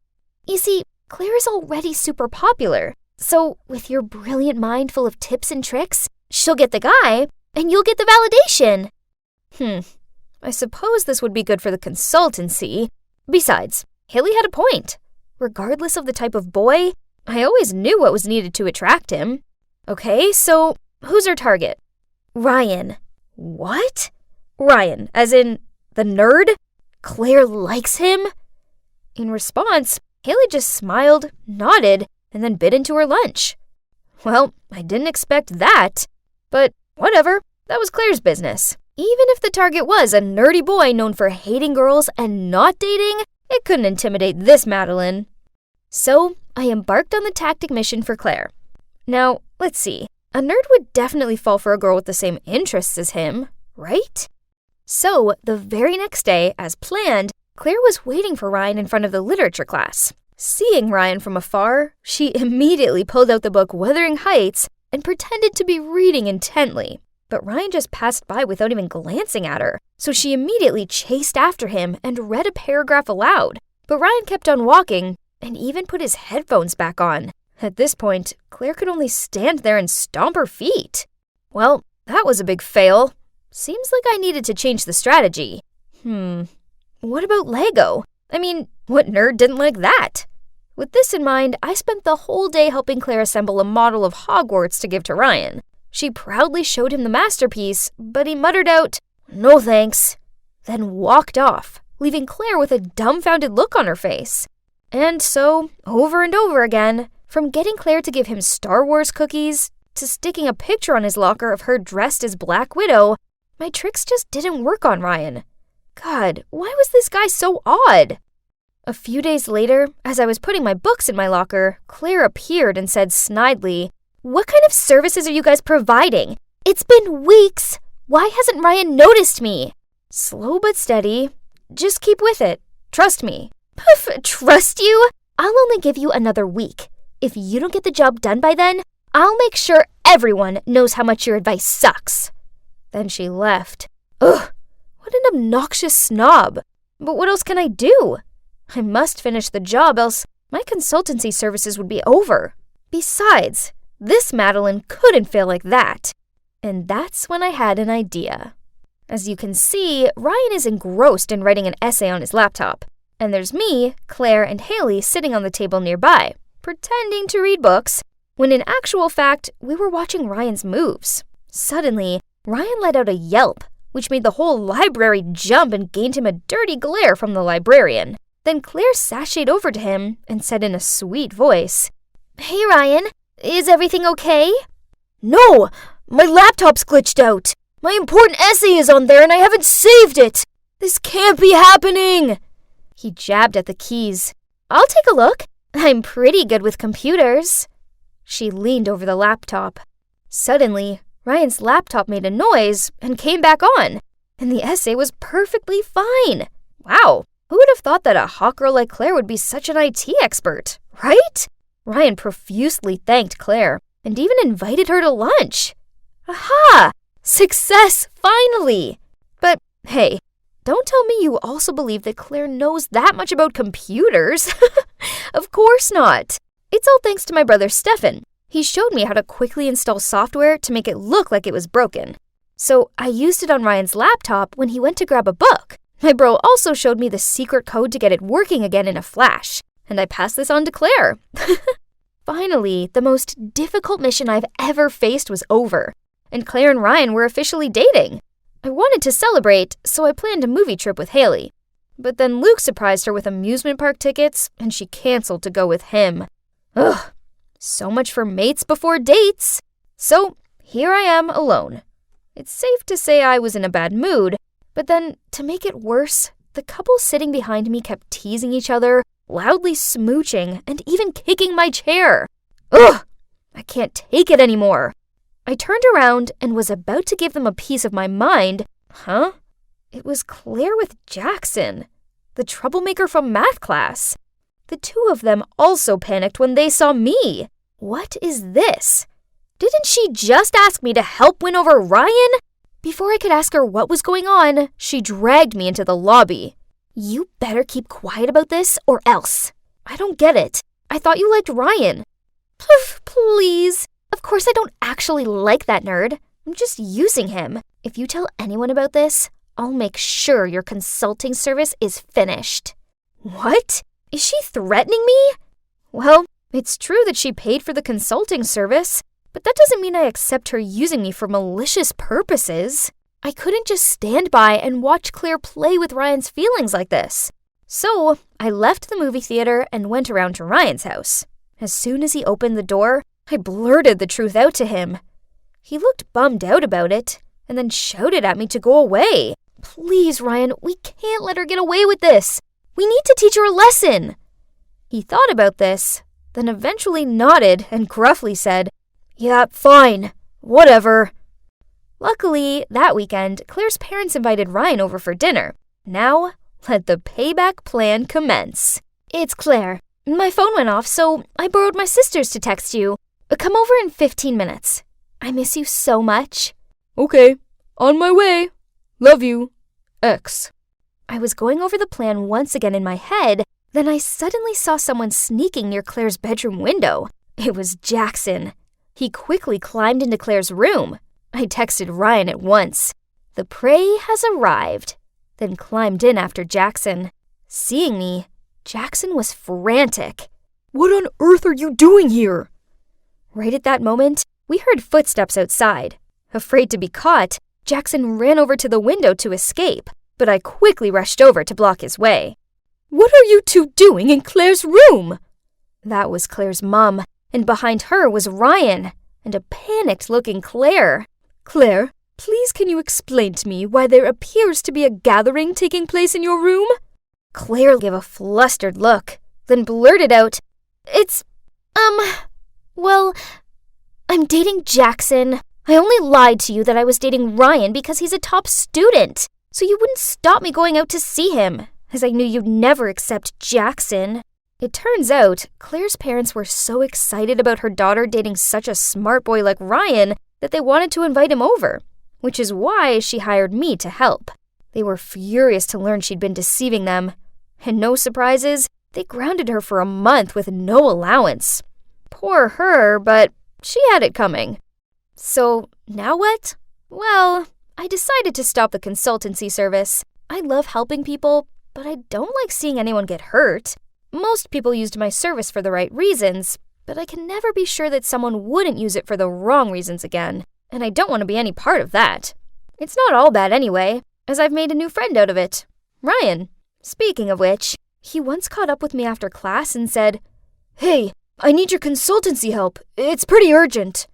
"You see, Claire is already super popular. So, with your brilliant mind full of tips and tricks, she'll get the guy, and you'll get the validation." I suppose this would be good for the consultancy. Besides, Haley had a point. Regardless of the type of boy, I always knew what was needed to attract him. Okay, so who's our target? Ryan. What? Ryan, as in the nerd? Claire likes him? In response, Haley just smiled, nodded, and then bit into her lunch. Well, I didn't expect that, but whatever, that was Claire's business. Even if the target was a nerdy boy known for hating girls and not dating, it couldn't intimidate this Madeline. So, I embarked on the tactic mission for Claire. Now, let's see. A nerd would definitely fall for a girl with the same interests as him, right? So, the very next day, as planned, Claire was waiting for Ryan in front of the literature class. Seeing Ryan from afar, she immediately pulled out the book Wuthering Heights and pretended to be reading intently. But Ryan just passed by without even glancing at her, so she immediately chased after him and read a paragraph aloud. But Ryan kept on walking and even put his headphones back on. At this point, Claire could only stand there and stomp her feet. Well, that was a big fail. Seems like I needed to change the strategy. What about Lego? I mean, what nerd didn't like that? With this in mind, I spent the whole day helping Claire assemble a model of Hogwarts to give to Ryan. She proudly showed him the masterpiece, but he muttered out, "No thanks," then walked off, leaving Claire with a dumbfounded look on her face. And so, over and over again, from getting Claire to give him Star Wars cookies, to sticking a picture on his locker of her dressed as Black Widow, my tricks just didn't work on Ryan. God, why was this guy so odd? A few days later, as I was putting my books in my locker, Claire appeared and said snidely, "What kind of services are you guys providing? It's been weeks. Why hasn't Ryan noticed me?" Slow but steady. Just keep with it. Trust me. Poof, trust you? I'll only give you another week. If you don't get the job done by then, I'll make sure everyone knows how much your advice sucks. Then she left. Ugh, what an obnoxious snob. But what else can I do? I must finish the job, else my consultancy services would be over. Besides, this Madeline couldn't fail like that. And that's when I had an idea. As you can see, Ryan is engrossed in writing an essay on his laptop. And there's me, Claire, and Haley sitting on the table nearby, pretending to read books, when in actual fact, we were watching Ryan's moves. Suddenly, Ryan let out a yelp, which made the whole library jump and gained him a dirty glare from the librarian. Then Claire sashayed over to him and said in a sweet voice, "Hey Ryan, is everything okay?" "No, my laptop's glitched out. My important essay is on there and I haven't saved it. This can't be happening." He jabbed at the keys. "I'll take a look. I'm pretty good with computers." She leaned over the laptop. Suddenly, Ryan's laptop made a noise and came back on, and the essay was perfectly fine. Wow, who would have thought that a hot girl like Claire would be such an IT expert, right? Ryan profusely thanked Claire and even invited her to lunch. Aha! Success, finally! But hey, don't tell me you also believe that Claire knows that much about computers. Of course not. It's all thanks to my brother Stefan. He showed me how to quickly install software to make it look like it was broken. So I used it on Ryan's laptop when he went to grab a book. My bro also showed me the secret code to get it working again in a flash, and I passed this on to Claire. Finally, the most difficult mission I've ever faced was over, and Claire and Ryan were officially dating. I wanted to celebrate, so I planned a movie trip with Haley. But then Luke surprised her with amusement park tickets, and she canceled to go with him. Ugh, so much for mates before dates. So here I am alone. It's safe to say I was in a bad mood, but then, to make it worse, the couple sitting behind me kept teasing each other, loudly smooching, and even kicking my chair. Ugh! I can't take it anymore. I turned around and was about to give them a piece of my mind. Huh? It was Claire with Jackson, the troublemaker from math class. The two of them also panicked when they saw me. What is this? Didn't she just ask me to help win over Ryan? Before I could ask her what was going on, she dragged me into the lobby. You better keep quiet about this or else. I don't get it. I thought you liked Ryan. Please. Of course I don't actually like that nerd. I'm just using him. If you tell anyone about this, I'll make sure your consulting service is finished. What? Is she threatening me? Well, it's true that she paid for the consulting service, but that doesn't mean I accept her using me for malicious purposes. I couldn't just stand by and watch Claire play with Ryan's feelings like this. So, I left the movie theater and went around to Ryan's house. As soon as he opened the door, I blurted the truth out to him. He looked bummed out about it, and then shouted at me to go away. Please, Ryan, we can't let her get away with this. We need to teach her a lesson. He thought about this, then eventually nodded and gruffly said, Yeah, fine. Whatever. Luckily, that weekend, Claire's parents invited Ryan over for dinner. Now, let the payback plan commence. It's Claire. My phone went off, so I borrowed my sister's to text you. Come over in 15 minutes. I miss you so much. Okay, on my way. Love you. X. I was going over the plan once again in my head, then I suddenly saw someone sneaking near Claire's bedroom window. It was Jackson. He quickly climbed into Claire's room. I texted Ryan at once. The prey has arrived, then climbed in after Jackson. Seeing me, Jackson was frantic. What on earth are you doing here? Right at that moment, we heard footsteps outside. Afraid to be caught, Jackson ran over to the window to escape, but I quickly rushed over to block his way. What are you two doing in Claire's room? That was Claire's mom, and behind her was Ryan, and a panicked-looking Claire. Claire, please can you explain to me why there appears to be a gathering taking place in your room? Claire gave a flustered look, then blurted out, Well, I'm dating Jackson. I only lied to you that I was dating Ryan because he's a top student, so you wouldn't stop me going out to see him, as I knew you'd never accept Jackson. It turns out, Claire's parents were so excited about her daughter dating such a smart boy like Ryan that they wanted to invite him over, which is why she hired me to help. They were furious to learn she'd been deceiving them, and no surprises, they grounded her for a month with no allowance. Poor her, but she had it coming. So, now what? Well, I decided to stop the consultancy service. I love helping people, but I don't like seeing anyone get hurt. Most people used my service for the right reasons, but I can never be sure that someone wouldn't use it for the wrong reasons again, and I don't want to be any part of that. It's not all bad anyway, as I've made a new friend out of it. Ryan. Speaking of which, he once caught up with me after class and said, Hey, I need your consultancy help. It's pretty urgent.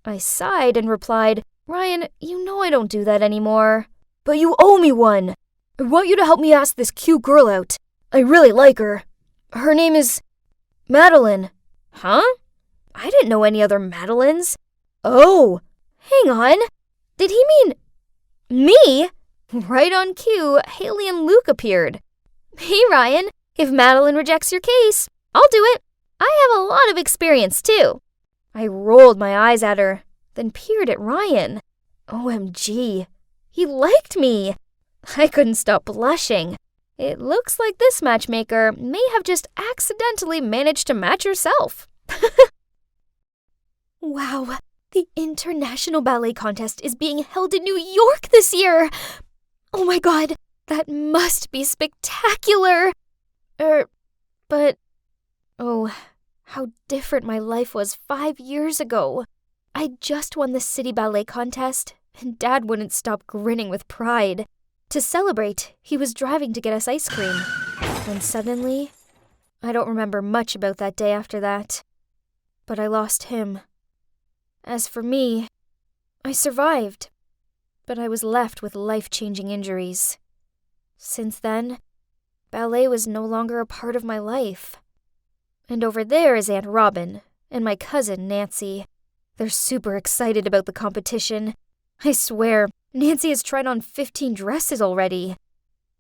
I sighed and replied, Ryan, you know I don't do that anymore. But you owe me one. I want you to help me ask this cute girl out. I really like her. Her name is Madeline. Huh? I didn't know any other Madelines. Oh. Hang on. Did he mean me? Right on cue, Haley and Luke appeared. Hey, Ryan. If Madeline rejects your case, I'll do it. I have a lot of experience, too. I rolled my eyes at her, then peered at Ryan. OMG. He liked me. I couldn't stop blushing. It looks like this matchmaker may have just accidentally managed to match herself. Wow, the International Ballet Contest is being held in New York this year. Oh my God, that must be spectacular. But, oh, how different my life was 5 years ago. I just won the City Ballet Contest, and Dad wouldn't stop grinning with pride. To celebrate, he was driving to get us ice cream. And suddenly, I don't remember much about that day after that. But I lost him. As for me, I survived, but I was left with life-changing injuries. Since then, ballet was no longer a part of my life. And over there is Aunt Robin and my cousin Nancy. They're super excited about the competition. I swear, Nancy has tried on 15 dresses already.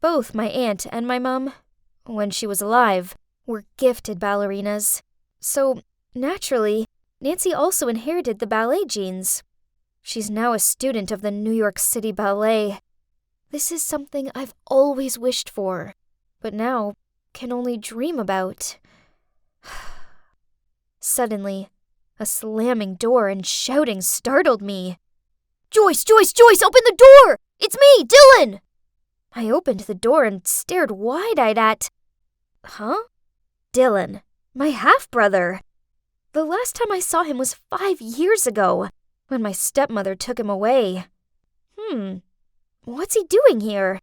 Both my aunt and my mum, when she was alive, were gifted ballerinas. So, naturally, Nancy also inherited the ballet genes. She's now a student of the New York City Ballet. This is something I've always wished for, but now can only dream about. Suddenly, a slamming door and shouting startled me. Joyce, open the door! It's me, Dylan! I opened the door and stared wide-eyed at... Huh? Dylan, my half-brother. The last time I saw him was 5 years ago, when my stepmother took him away. What's he doing here?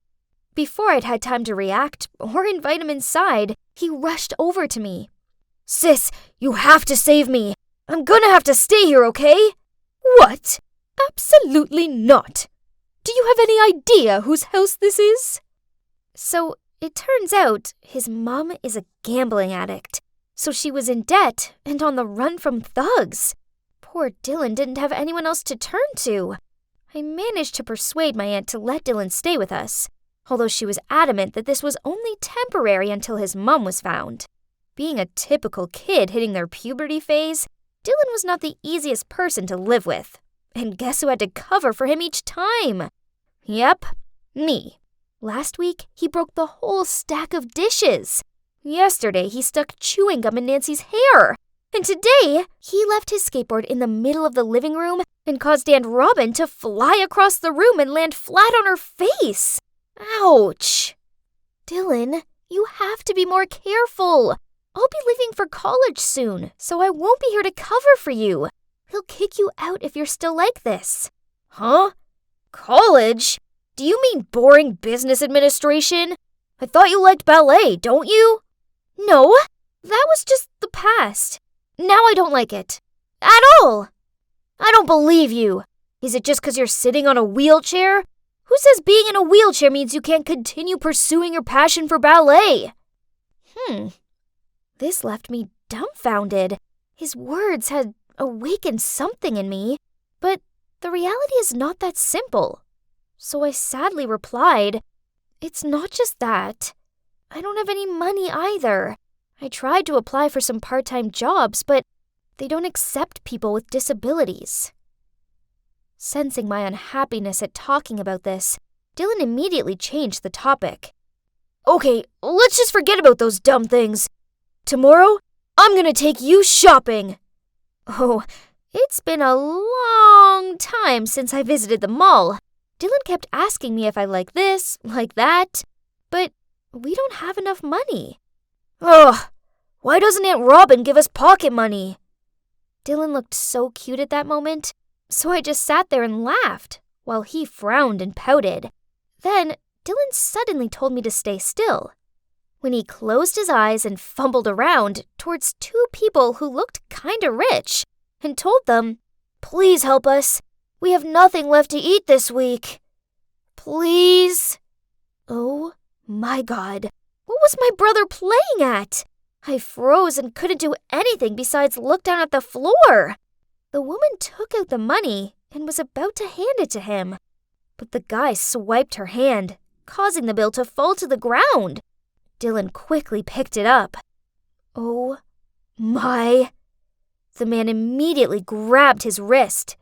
Before I'd had time to react or invite him inside, he rushed over to me. Sis, you have to save me. I'm gonna have to stay here, okay? What? Absolutely not. Do you have any idea whose house this is? So, it turns out his mom is a gambling addict, so she was in debt and on the run from thugs. Poor Dylan didn't have anyone else to turn to. I managed to persuade my aunt to let Dylan stay with us, although she was adamant that this was only temporary until his mom was found. Being a typical kid hitting their puberty phase, Dylan was not the easiest person to live with. And guess who had to cover for him each time? Yep, me. Last week, he broke the whole stack of dishes. Yesterday, he stuck chewing gum in Nancy's hair. And today, he left his skateboard in the middle of the living room and caused Aunt Robin to fly across the room and land flat on her face. Ouch. Dylan, you have to be more careful. I'll be leaving for college soon, so I won't be here to cover for you. He'll kick you out if you're still like this. Huh? College? Do you mean boring business administration? I thought you liked ballet, don't you? No, that was just the past. Now I don't like it. At all. I don't believe you. Is it just 'cause you're sitting on a wheelchair? Who says being in a wheelchair means you can't continue pursuing your passion for ballet? This left me dumbfounded. His words had awakened something in me, but the reality is not that simple. So I sadly replied, It's not just that. I don't have any money either. I tried to apply for some part-time jobs, but they don't accept people with disabilities. Sensing my unhappiness at talking about this, Dylan immediately changed the topic. Okay, let's just forget about those dumb things. Tomorrow, I'm gonna take you shopping. Oh, it's been a long time since I visited the mall. Dylan kept asking me if I like this, like that, but we don't have enough money. Ugh, why doesn't Aunt Robin give us pocket money? Dylan looked so cute at that moment, so I just sat there and laughed, while he frowned and pouted. Then, Dylan suddenly told me to stay still. When he closed his eyes and fumbled around towards 2 people who looked kinda rich, and told them, Please help us. We have nothing left to eat this week. Please. Oh my God. What was my brother playing at? I froze and couldn't do anything besides look down at the floor. The woman took out the money and was about to hand it to him. But the guy swiped her hand, causing the bill to fall to the ground. Dylan quickly picked it up. Oh my. The man immediately grabbed his wrist.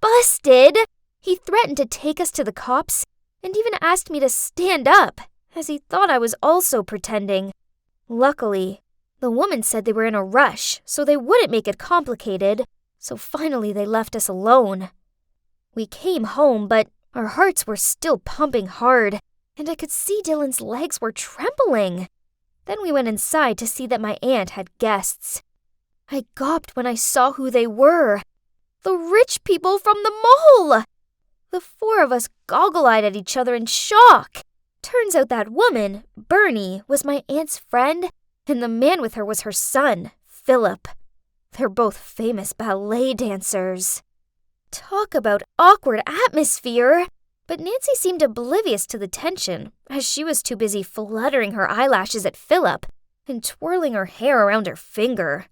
Busted! He threatened to take us to the cops and even asked me to stand up, as he thought I was also pretending. Luckily, the woman said they were in a rush, so they wouldn't make it complicated, so finally they left us alone. We came home, but our hearts were still pumping hard, and I could see Dylan's legs were trembling. Then we went inside to see that my aunt had guests. I gawped when I saw who they were. The rich people from the mall! The 4 of us goggle-eyed at each other in shock. Turns out that woman, Bernie, was my aunt's friend, and the man with her was her son, Philip. They're both famous ballet dancers. Talk about awkward atmosphere! But Nancy seemed oblivious to the tension, as she was too busy fluttering her eyelashes at Philip and twirling her hair around her finger.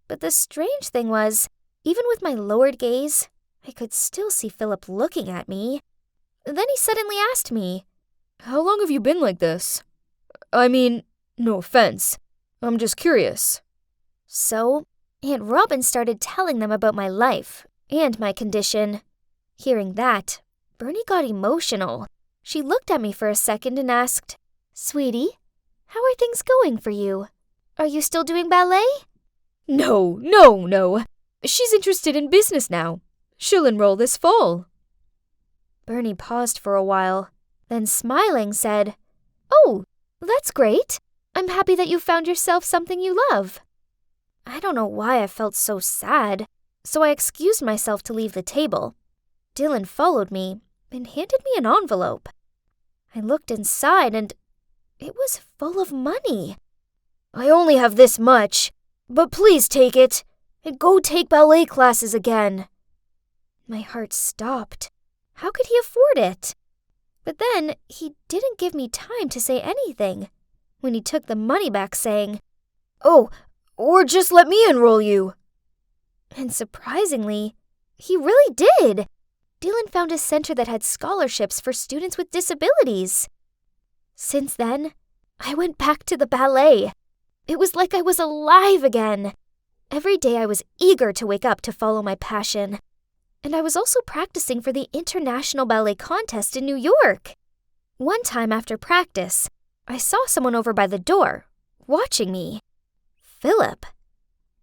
But the strange thing was, even with my lowered gaze, I could still see Philip looking at me. Then he suddenly asked me, "How long have you been like this? I mean, no offense. I'm just curious." So, Aunt Robin started telling them about my life and my condition. Hearing that, Bernie got emotional. She looked at me for a second and asked, "Sweetie, how are things going for you? Are you still doing ballet?" No. She's interested in business now. She'll enroll this fall." Bernie paused for a while, then smiling said, "Oh, that's great. I'm happy that you found yourself something you love." I don't know why I felt so sad, so I excused myself to leave the table. Dylan followed me and handed me an envelope. I looked inside and it was full of money. "I only have this much, but please take it and go take ballet classes again." My heart stopped. How could he afford it? But then he didn't give me time to say anything when he took the money back saying, "Oh, or just let me enroll you." And surprisingly, he really did. Dylan found a center that had scholarships for students with disabilities. Since then, I went back to the ballet. It was like I was alive again. Every day I was eager to wake up to follow my passion. And I was also practicing for the International Ballet Contest in New York. One time after practice, I saw someone over by the door, watching me. Philip.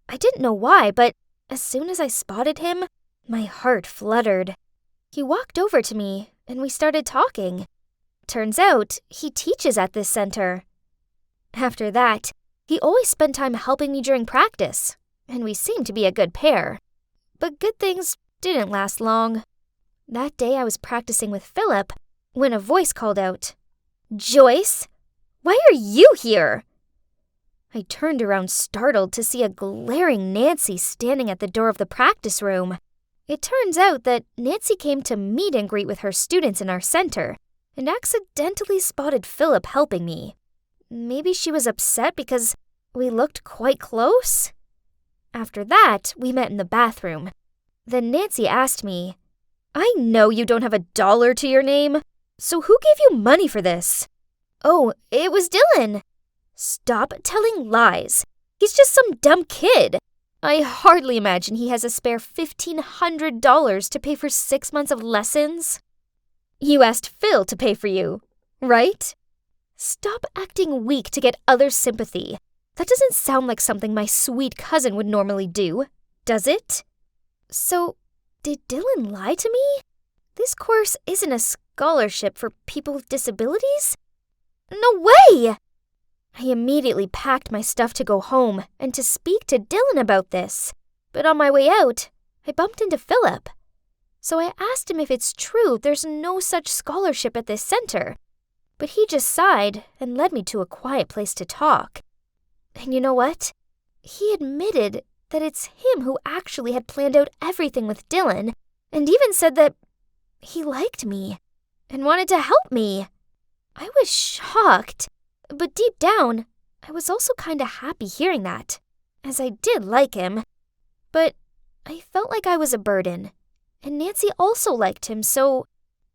I didn't know why, but as soon as I spotted him, my heart fluttered. He walked over to me, and we started talking. Turns out, he teaches at this center. After that, he always spent time helping me during practice, and we seemed to be a good pair. But good things didn't last long. That day I was practicing with Philip when a voice called out, "Joyce, why are you here?" I turned around startled to see a glaring Nancy standing at the door of the practice room. It turns out that Nancy came to meet and greet with her students in our center and accidentally spotted Philip helping me. Maybe she was upset because we looked quite close? After that, we met in the bathroom. Then Nancy asked me, "I know you don't have $1 to your name, so who gave you money for this?" "Oh, it was Dylan." "Stop telling lies. He's just some dumb kid. I hardly imagine he has a spare $1,500 to pay for 6 months of lessons." "You asked Phil to pay for you, right?" "Stop acting weak to get other sympathy. That doesn't sound like something my sweet cousin would normally do, does it?" So, did Dylan lie to me? This course isn't a scholarship for people with disabilities? No way! I immediately packed my stuff to go home and to speak to Dylan about this. But on my way out, I bumped into Philip. So I asked him if it's true there's no such scholarship at this center. But he just sighed and led me to a quiet place to talk. And you know what? He admitted that it's him who actually had planned out everything with Dylan, and even said that he liked me and wanted to help me. I was shocked, but deep down, I was also kinda happy hearing that, as I did like him. But I felt like I was a burden, and Nancy also liked him, so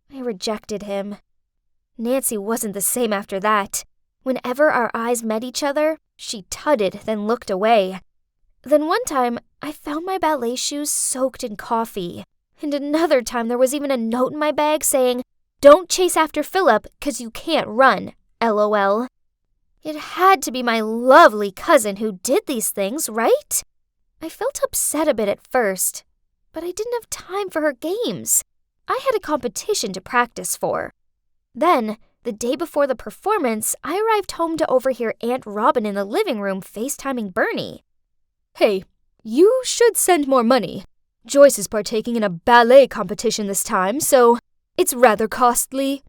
I rejected him. Nancy wasn't the same after that. Whenever our eyes met each other, she tutted, then looked away. Then one time, I found my ballet shoes soaked in coffee. And another time there was even a note in my bag saying, "Don't chase after Philip, 'cause you can't run, LOL. It had to be my lovely cousin who did these things, right? I felt upset a bit at first, but I didn't have time for her games. I had a competition to practice for. Then, the day before the performance, I arrived home to overhear Aunt Robin in the living room FaceTiming Bernie. "Hey, you should send more money. Joyce is partaking in a ballet competition this time, so it's rather costly."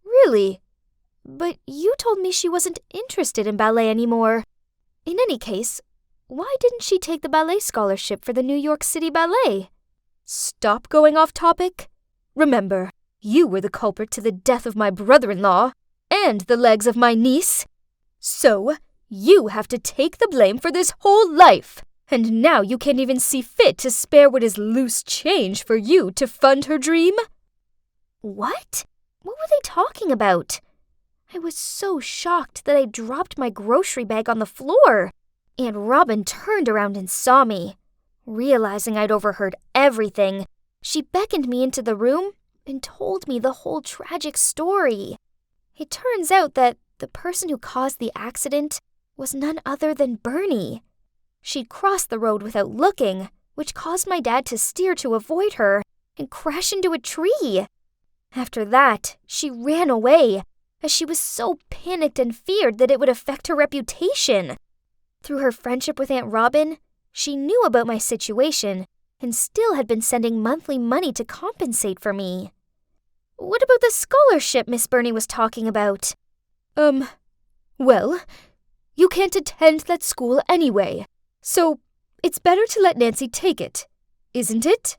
"Really? But you told me she wasn't interested in ballet anymore. In any case, why didn't she take the ballet scholarship for the New York City Ballet?" Stop going off topic. Remember, you were the culprit to the death of my brother-in-law and the legs of my niece. So, you have to take the blame for this whole life. And now you can't even see fit to spare what is loose change for you to fund her dream? What? What were they talking about? I was so shocked that I dropped my grocery bag on the floor. Aunt Robin turned around and saw me. Realizing I'd overheard everything, she beckoned me into the room and told me the whole tragic story. It turns out that the person who caused the accident was none other than Bernie. She'd crossed the road without looking, which caused my dad to steer to avoid her and crash into a tree. After that, she ran away, as she was so panicked and feared that it would affect her reputation. Through her friendship with Aunt Robin, she knew about my situation and still had been sending monthly money to compensate for me. What about the scholarship Miss Burney was talking about? Well, you can't attend that school anyway, so it's better to let Nancy take it, isn't it?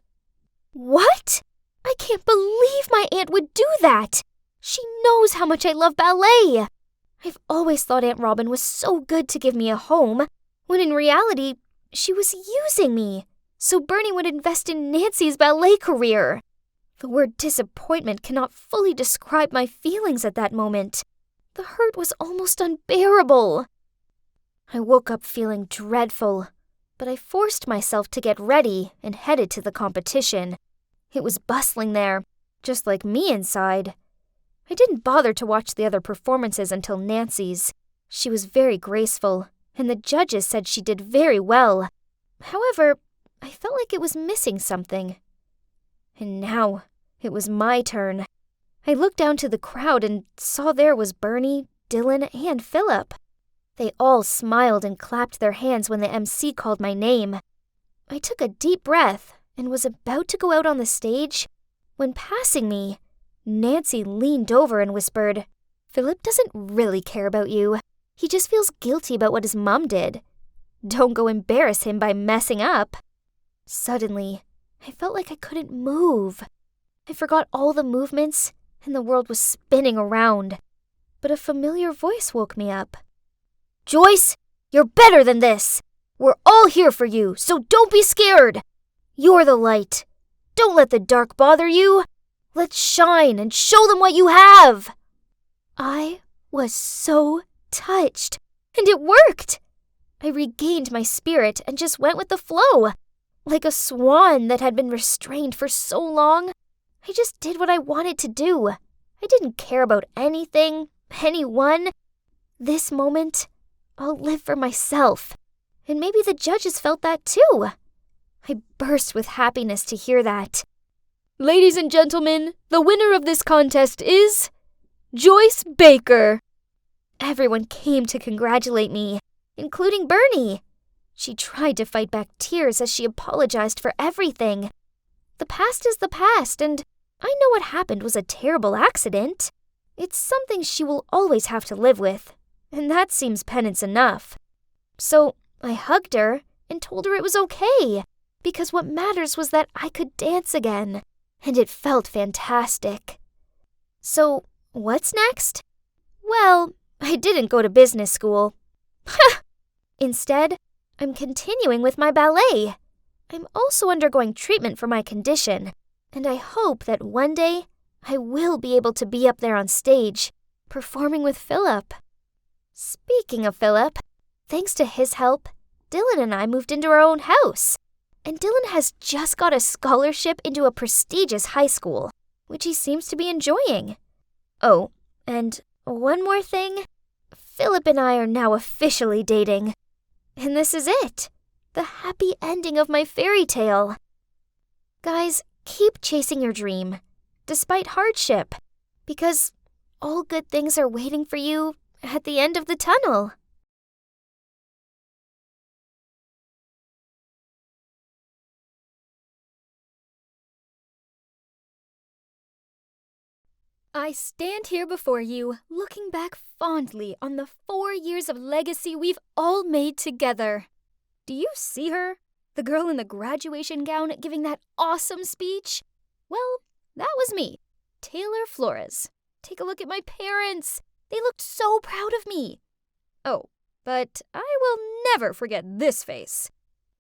What? I can't believe my aunt would do that! She knows how much I love ballet! I've always thought Aunt Robin was so good to give me a home, when in reality, she was using me, so Bernie would invest in Nancy's ballet career. The word disappointment cannot fully describe my feelings at that moment. The hurt was almost unbearable. I woke up feeling dreadful, but I forced myself to get ready and headed to the competition. It was bustling there, just like me inside. I didn't bother to watch the other performances until Nancy's. She was very graceful, and the judges said she did very well. However, I felt like it was missing something. And now, it was my turn. I looked down to the crowd and saw there was Bernie, Dylan, and Philip. They all smiled and clapped their hands when the MC called my name. I took a deep breath and was about to go out on the stage when, passing me, Nancy leaned over and whispered, "Philip doesn't really care about you. He just feels guilty about what his mom did. Don't go embarrass him by messing up." Suddenly, I felt like I couldn't move. I forgot all the movements, and the world was spinning around. But a familiar voice woke me up. "Joyce, you're better than this. We're all here for you, so don't be scared. You're the light. Don't let the dark bother you. Let's shine and show them what you have." I was so touched, and it worked. I regained my spirit and just went with the flow. Like a swan that had been restrained for so long, I just did what I wanted to do. I didn't care about anything, anyone. This moment, I'll live for myself. And maybe the judges felt that too. I burst with happiness to hear that. Ladies and gentlemen, the winner of this contest is Joyce Baker. Everyone came to congratulate me, including Bernie. She tried to fight back tears as she apologized for everything. The past is the past, and I know what happened was a terrible accident. It's something she will always have to live with, and that seems penance enough. So I hugged her and told her it was okay, because what matters was that I could dance again, and it felt fantastic. So what's next? Well, I didn't go to business school. Instead, I'm continuing with my ballet. I'm also undergoing treatment for my condition, and I hope that one day I will be able to be up there on stage, performing with Philip. Speaking of Philip, thanks to his help, Dylan and I moved into our own house. And Dylan has just got a scholarship into a prestigious high school, which he seems to be enjoying. Oh, and one more thing. Philip and I are now officially dating. And this is it. The happy ending of my fairy tale. Guys, keep chasing your dream, despite hardship, because all good things are waiting for you at the end of the tunnel. I stand here before you, looking back fondly on the 4 years of legacy we've all made together. Do you see her? The girl in the graduation gown giving that awesome speech? Well, that was me, Taylor Flores. Take a look at my parents. They looked so proud of me. Oh, but I will never forget this face.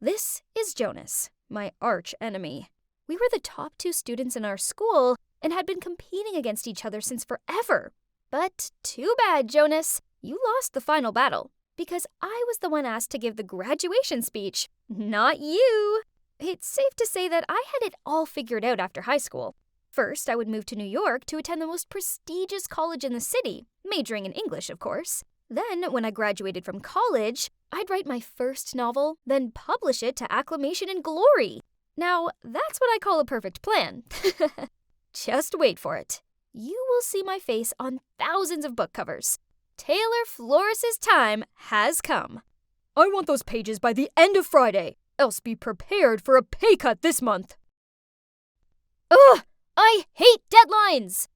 This is Jonas, my arch enemy. We were the top 2 students in our school and had been competing against each other since forever. But too bad, Jonas. You lost the final battle because I was the one asked to give the graduation speech, not you. It's safe to say that I had it all figured out after high school. First, I would move to New York to attend the most prestigious college in the city, majoring in English, of course. Then, when I graduated from college, I'd write my first novel, then publish it to acclamation and glory. Now, that's what I call a perfect plan. Just wait for it. You will see my face on thousands of book covers. Taylor Flores' time has come. I want those pages by the end of Friday, else be prepared for a pay cut this month. Ugh! I hate deadlines!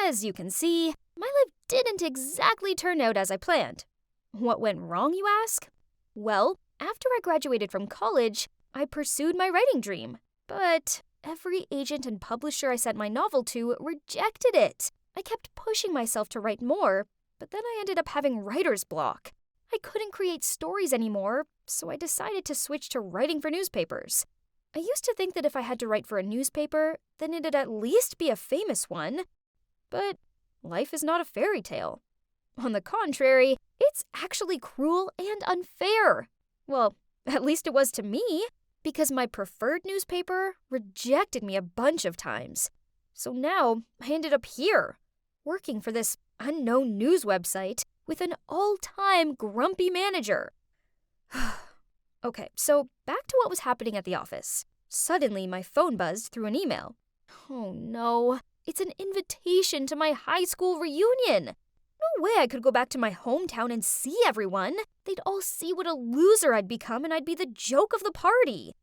As you can see, my life didn't exactly turn out as I planned. What went wrong, you ask? Well, after I graduated from college, I pursued my writing dream. But every agent and publisher I sent my novel to rejected it. I kept pushing myself to write more, but then I ended up having writer's block. I couldn't create stories anymore, so I decided to switch to writing for newspapers. I used to think that if I had to write for a newspaper, then it'd at least be a famous one. But life is not a fairy tale. On the contrary, it's actually cruel and unfair. Well, at least it was to me, because my preferred newspaper rejected me a bunch of times. So now I ended up here, working for this unknown news website with an all-time grumpy manager. Okay, so back to what was happening at the office. Suddenly, my phone buzzed through an email. Oh no, it's an invitation to my high school reunion. No way I could go back to my hometown and see everyone. They'd all see what a loser I'd become and I'd be the joke of the party.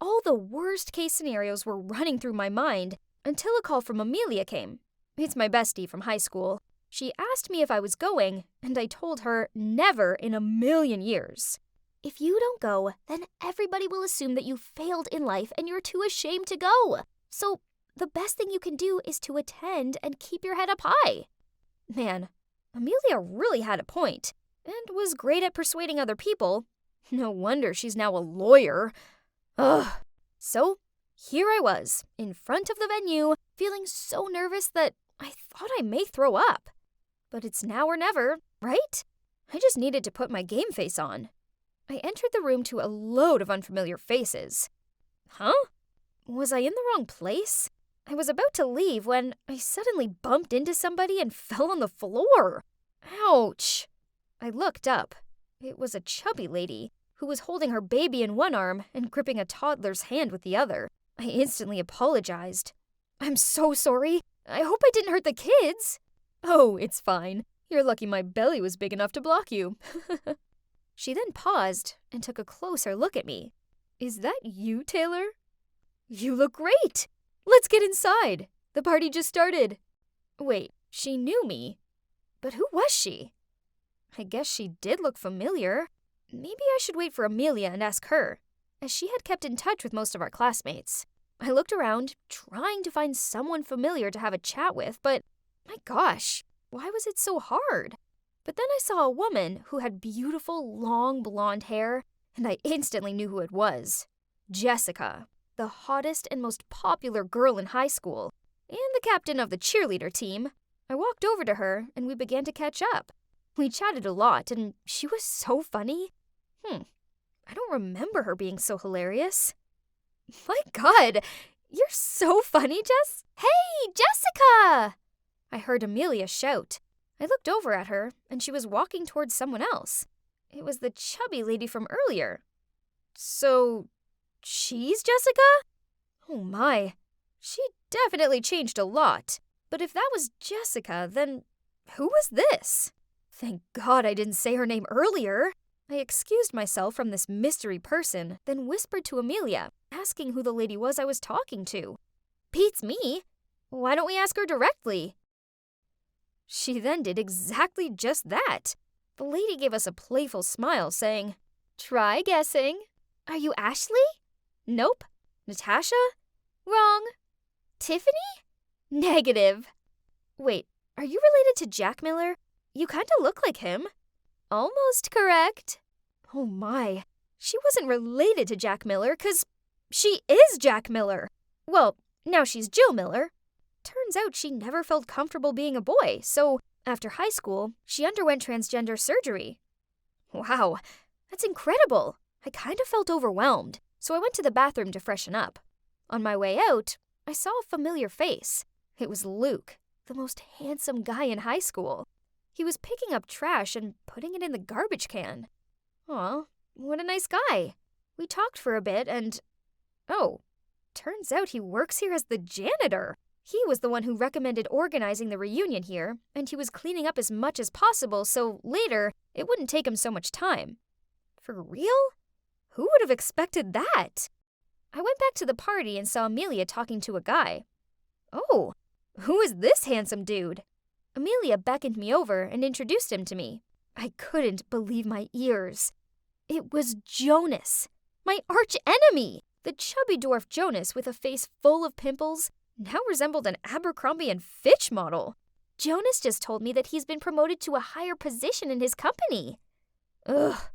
All the worst case scenarios were running through my mind until a call from Amelia came. It's my bestie from high school. She asked me if I was going, and I told her never in a million years. If you don't go, then everybody will assume that you failed in life and you're too ashamed to go. So the best thing you can do is to attend and keep your head up high. Man, Amelia really had a point and was great at persuading other people. No wonder she's now a lawyer. Ugh. So here I was, in front of the venue, feeling so nervous that I thought I may throw up. But it's now or never, right? I just needed to put my game face on. I entered the room to a load of unfamiliar faces. Huh? Was I in the wrong place? I was about to leave when I suddenly bumped into somebody and fell on the floor. Ouch! I looked up. It was a chubby lady who was holding her baby in one arm and gripping a toddler's hand with the other. I instantly apologized. I'm so sorry. I hope I didn't hurt the kids. Oh, it's fine. You're lucky my belly was big enough to block you. She then paused and took a closer look at me. Is that you, Taylor? You look great. Let's get inside. The party just started. Wait, she knew me. But who was she? I guess she did look familiar. Maybe I should wait for Amelia and ask her, as she had kept in touch with most of our classmates. I looked around, trying to find someone familiar to have a chat with, but my gosh, why was it so hard? But then I saw a woman who had beautiful, long blonde hair, and I instantly knew who it was. Jessica, the hottest and most popular girl in high school, and the captain of the cheerleader team. I walked over to her, and we began to catch up. We chatted a lot, and she was so funny. I don't remember her being so hilarious. My God, you're so funny, Jess. Hey, Jessica! I heard Amelia shout. I looked over at her, and she was walking towards someone else. It was the chubby lady from earlier. So, she's Jessica? Oh my, she definitely changed a lot. But if that was Jessica, then who was this? Thank God I didn't say her name earlier. I excused myself from this mystery person, then whispered to Amelia, asking who the lady was I was talking to. Beats me. Why don't we ask her directly? She then did exactly just that. The lady gave us a playful smile, saying, "Try guessing. Are you Ashley?" Nope. Natasha? Wrong. Tiffany? Negative. Wait, are you related to Jack Miller? You kinda look like him. Almost correct. Oh my. She wasn't related to Jack Miller, 'cause she is Jack Miller. Well, now she's Jill Miller. Turns out she never felt comfortable being a boy, so after high school, she underwent transgender surgery. Wow, that's incredible. I kind of felt overwhelmed, so I went to the bathroom to freshen up. On my way out, I saw a familiar face. It was Luke, the most handsome guy in high school. He was picking up trash and putting it in the garbage can. Aw, what a nice guy. We talked for a bit and... Oh, turns out he works here as the janitor. He was the one who recommended organizing the reunion here, and he was cleaning up as much as possible so later it wouldn't take him so much time. For real? Who would have expected that? I went back to the party and saw Amelia talking to a guy. Oh, who is this handsome dude? Amelia beckoned me over and introduced him to me. I couldn't believe my ears. It was Jonas, my arch enemy. The chubby dwarf Jonas with a face full of pimples now resembled an Abercrombie & Fitch model. Jonas just told me that he's been promoted to a higher position in his company. Ugh,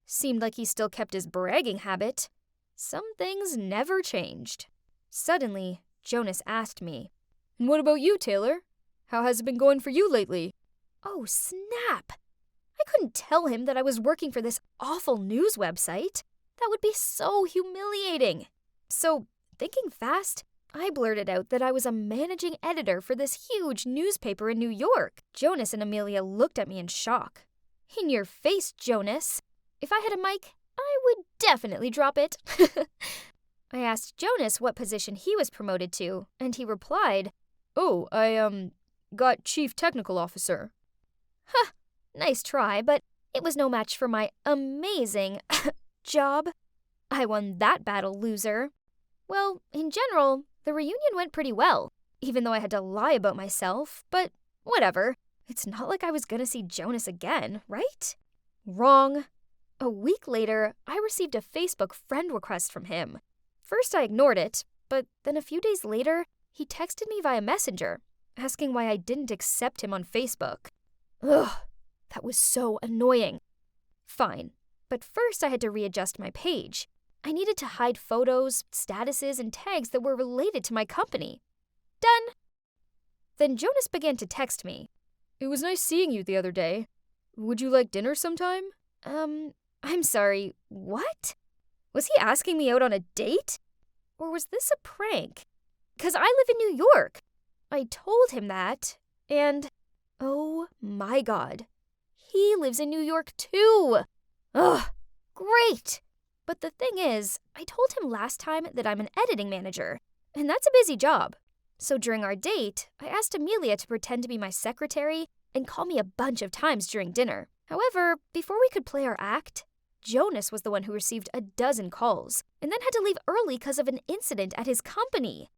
seemed like he still kept his bragging habit. Some things never changed. Suddenly, Jonas asked me, "And what about you, Taylor? How has it been going for you lately?" Oh, snap! I couldn't tell him that I was working for this awful news website. That would be so humiliating. So, thinking fast, I blurted out that I was a managing editor for this huge newspaper in New York. Jonas and Amelia looked at me in shock. In your face, Jonas. If I had a mic, I would definitely drop it. I asked Jonas what position he was promoted to, and he replied, "Oh, I got Chief Technical Officer." Huh, nice try, but it was no match for my amazing job. I won that battle, loser. Well, in general, the reunion went pretty well, even though I had to lie about myself, but whatever. It's not like I was gonna see Jonas again, right? Wrong. A week later, I received a Facebook friend request from him. First I ignored it, but then a few days later, he texted me via Messenger, asking why I didn't accept him on Facebook. Ugh, that was so annoying. Fine, but first I had to readjust my page. I needed to hide photos, statuses, and tags that were related to my company. Done. Then Jonas began to text me. "It was nice seeing you the other day. Would you like dinner sometime?" I'm sorry, what? Was he asking me out on a date? Or was this a prank? 'Cause I live in New York. I told him that, and oh my God, he lives in New York too. Ugh, great. But the thing is, I told him last time that I'm an editing manager, and that's a busy job. So during our date, I asked Amelia to pretend to be my secretary and call me a bunch of times during dinner. However, before we could play our act, Jonas was the one who received a dozen calls and then had to leave early because of an incident at his company.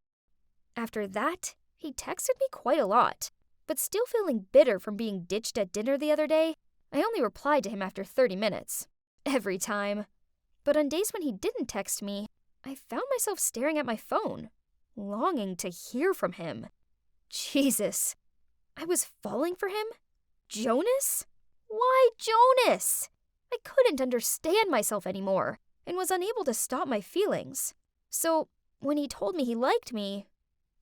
After that, he texted me quite a lot, but still feeling bitter from being ditched at dinner the other day, I only replied to him after 30 minutes. Every time. But on days when he didn't text me, I found myself staring at my phone, longing to hear from him. Jesus. I was falling for him? Jonas? Why Jonas? I couldn't understand myself anymore and was unable to stop my feelings. So when he told me he liked me,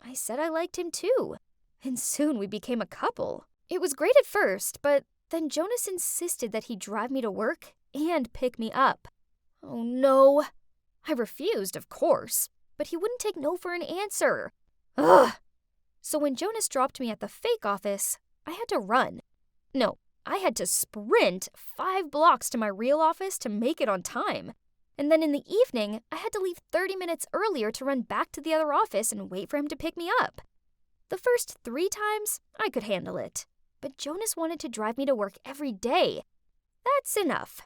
I said I liked him too. And soon we became a couple. It was great at first, but then Jonas insisted that he drive me to work and pick me up. Oh no. I refused, of course, but he wouldn't take no for an answer. Ugh. So when Jonas dropped me at the fake office, I had to run. No, I had to sprint 5 blocks to my real office to make it on time. And then in the evening, I had to leave 30 minutes earlier to run back to the other office and wait for him to pick me up. The first 3 times, I could handle it. But Jonas wanted to drive me to work every day. That's enough.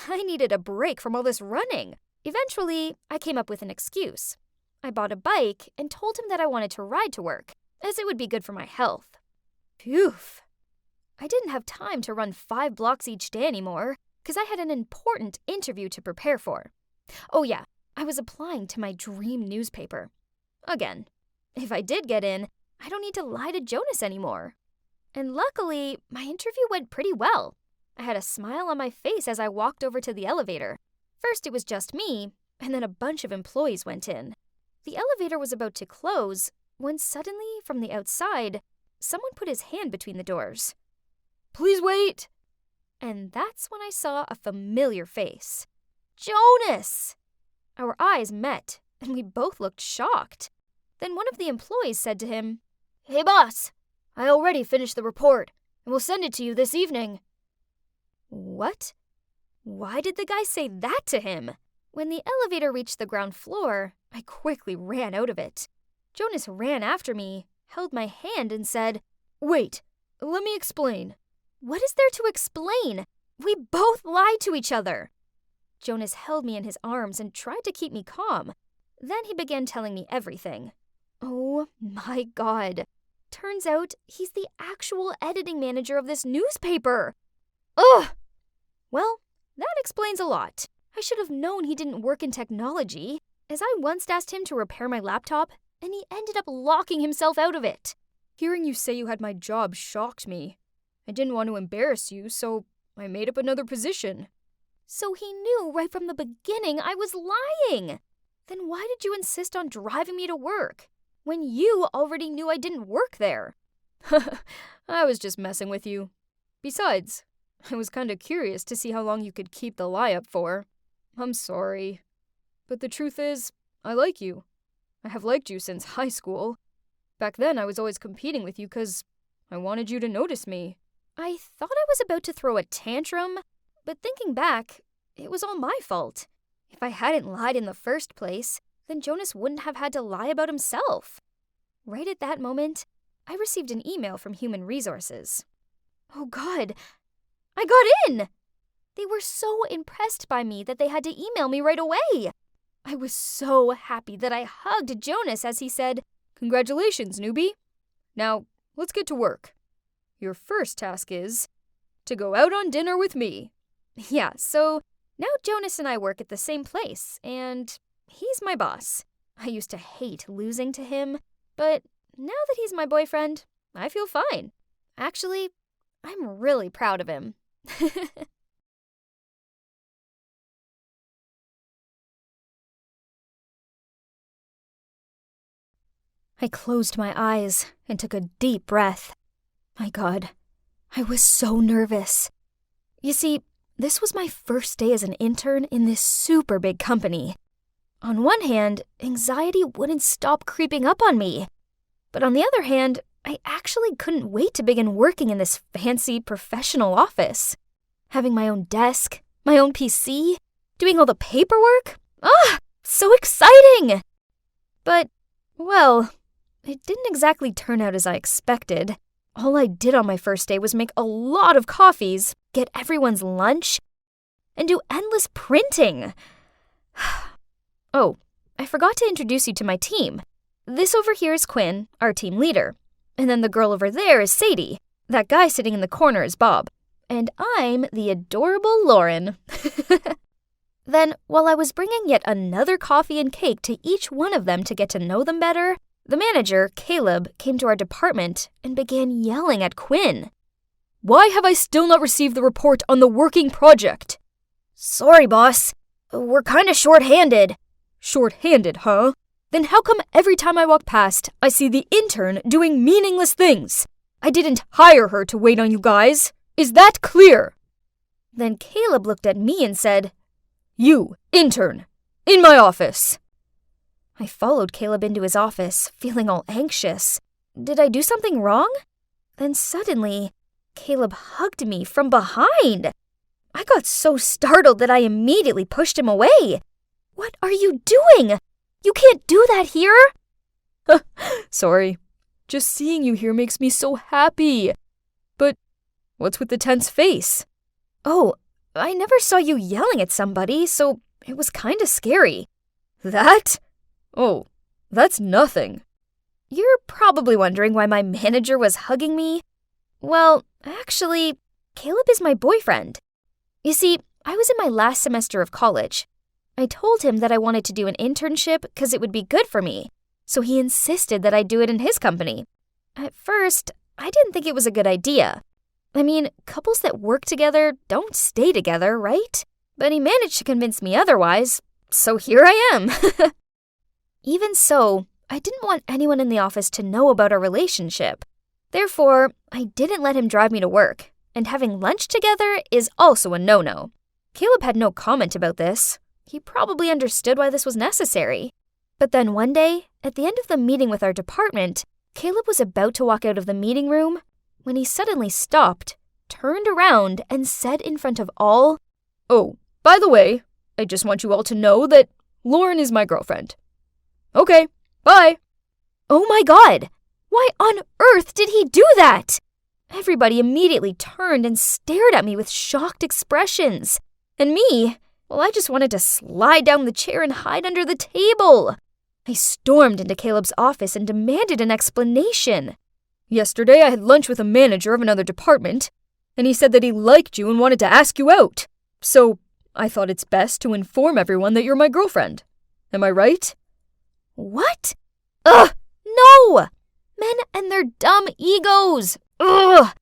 I needed a break from all this running. Eventually, I came up with an excuse. I bought a bike and told him that I wanted to ride to work, as it would be good for my health. Phew. I didn't have time to run 5 blocks each day anymore, because I had an important interview to prepare for. Oh yeah, I was applying to my dream newspaper. Again, if I did get in, I don't need to lie to Jonas anymore. And luckily, my interview went pretty well. I had a smile on my face as I walked over to the elevator. First it was just me, and then a bunch of employees went in. The elevator was about to close when suddenly, from the outside, someone put his hand between the doors. "Please wait!" And that's when I saw a familiar face. Jonas! Our eyes met, and we both looked shocked. Then one of the employees said to him, "Hey boss, I already finished the report, and we'll send it to you this evening." What? Why did the guy say that to him? When the elevator reached the ground floor, I quickly ran out of it. Jonas ran after me, held my hand, and said, "Wait, let me explain." What is there to explain? We both lied to each other. Jonas held me in his arms and tried to keep me calm. Then he began telling me everything. Oh my God. Turns out he's the actual editing manager of this newspaper. Ugh! Well, that explains a lot. I should have known he didn't work in technology, as I once asked him to repair my laptop, and he ended up locking himself out of it. Hearing you say you had my job shocked me. I didn't want to embarrass you, so I made up another position. So he knew right from the beginning I was lying. Then why did you insist on driving me to work, when you already knew I didn't work there? I was just messing with you. Besides, I was kind of curious to see how long you could keep the lie up for. I'm sorry. But the truth is, I like you. I have liked you since high school. Back then, I was always competing with you because I wanted you to notice me. I thought I was about to throw a tantrum, but thinking back, it was all my fault. If I hadn't lied in the first place, then Jonas wouldn't have had to lie about himself. Right at that moment, I received an email from Human Resources. Oh God, I got in! They were so impressed by me that they had to email me right away. I was so happy that I hugged Jonas as he said, "Congratulations, newbie. Now, let's get to work. Your first task is to go out on dinner with me." Yeah, so now Jonas and I work at the same place, and he's my boss. I used to hate losing to him, but now that he's my boyfriend, I feel fine. Actually, I'm really proud of him. I closed my eyes and took a deep breath. My God, I was so nervous. You see, this was my first day as an intern in this super big company. On one hand, anxiety wouldn't stop creeping up on me. But on the other hand, I actually couldn't wait to begin working in this fancy professional office. Having my own desk, my own PC, doing all the paperwork. So exciting! But, well, it didn't exactly turn out as I expected. All I did on my first day was make a lot of coffees, get everyone's lunch, and do endless printing. Oh, I forgot to introduce you to my team. This over here is Quinn, our team leader. And then the girl over there is Sadie. That guy sitting in the corner is Bob. And I'm the adorable Lauren. Then, while I was bringing yet another coffee and cake to each one of them to get to know them better, the manager, Caleb, came to our department and began yelling at Quinn. "Why have I still not received the report on the working project?" "Sorry, boss. We're kinda short-handed." "Short-handed, huh? Then how come every time I walk past, I see the intern doing meaningless things? I didn't hire her to wait on you guys. Is that clear?" Then Caleb looked at me and said, "You, intern, in my office." I followed Caleb into his office, feeling all anxious. Did I do something wrong? Then suddenly, Caleb hugged me from behind. I got so startled that I immediately pushed him away. "What are you doing? You can't do that here!" "Sorry. Just seeing you here makes me so happy. But what's with the tense face?" "Oh, I never saw you yelling at somebody, so it was kinda scary." "That? Oh, that's nothing." You're probably wondering why my manager was hugging me. Well, actually, Caleb is my boyfriend. You see, I was in my last semester of college. I told him that I wanted to do an internship because it would be good for me, so he insisted that I do it in his company. At first, I didn't think it was a good idea. I mean, couples that work together don't stay together, right? But he managed to convince me otherwise, so here I am. Even so, I didn't want anyone in the office to know about our relationship. Therefore, I didn't let him drive me to work, and having lunch together is also a no-no. Caleb had no comment about this. He probably understood why this was necessary. But then one day, at the end of the meeting with our department, Caleb was about to walk out of the meeting room when he suddenly stopped, turned around, and said in front of all, "Oh, by the way, I just want you all to know that Lauren is my girlfriend. Okay, bye." "Oh my God! Why on earth did he do that?" Everybody immediately turned and stared at me with shocked expressions. And me, well, I just wanted to slide down the chair and hide under the table. I stormed into Caleb's office and demanded an explanation. "Yesterday I had lunch with a manager of another department, and he said that he liked you and wanted to ask you out. So I thought it's best to inform everyone that you're my girlfriend. Am I right?" What? Ugh, no! Men and their dumb egos. Ugh!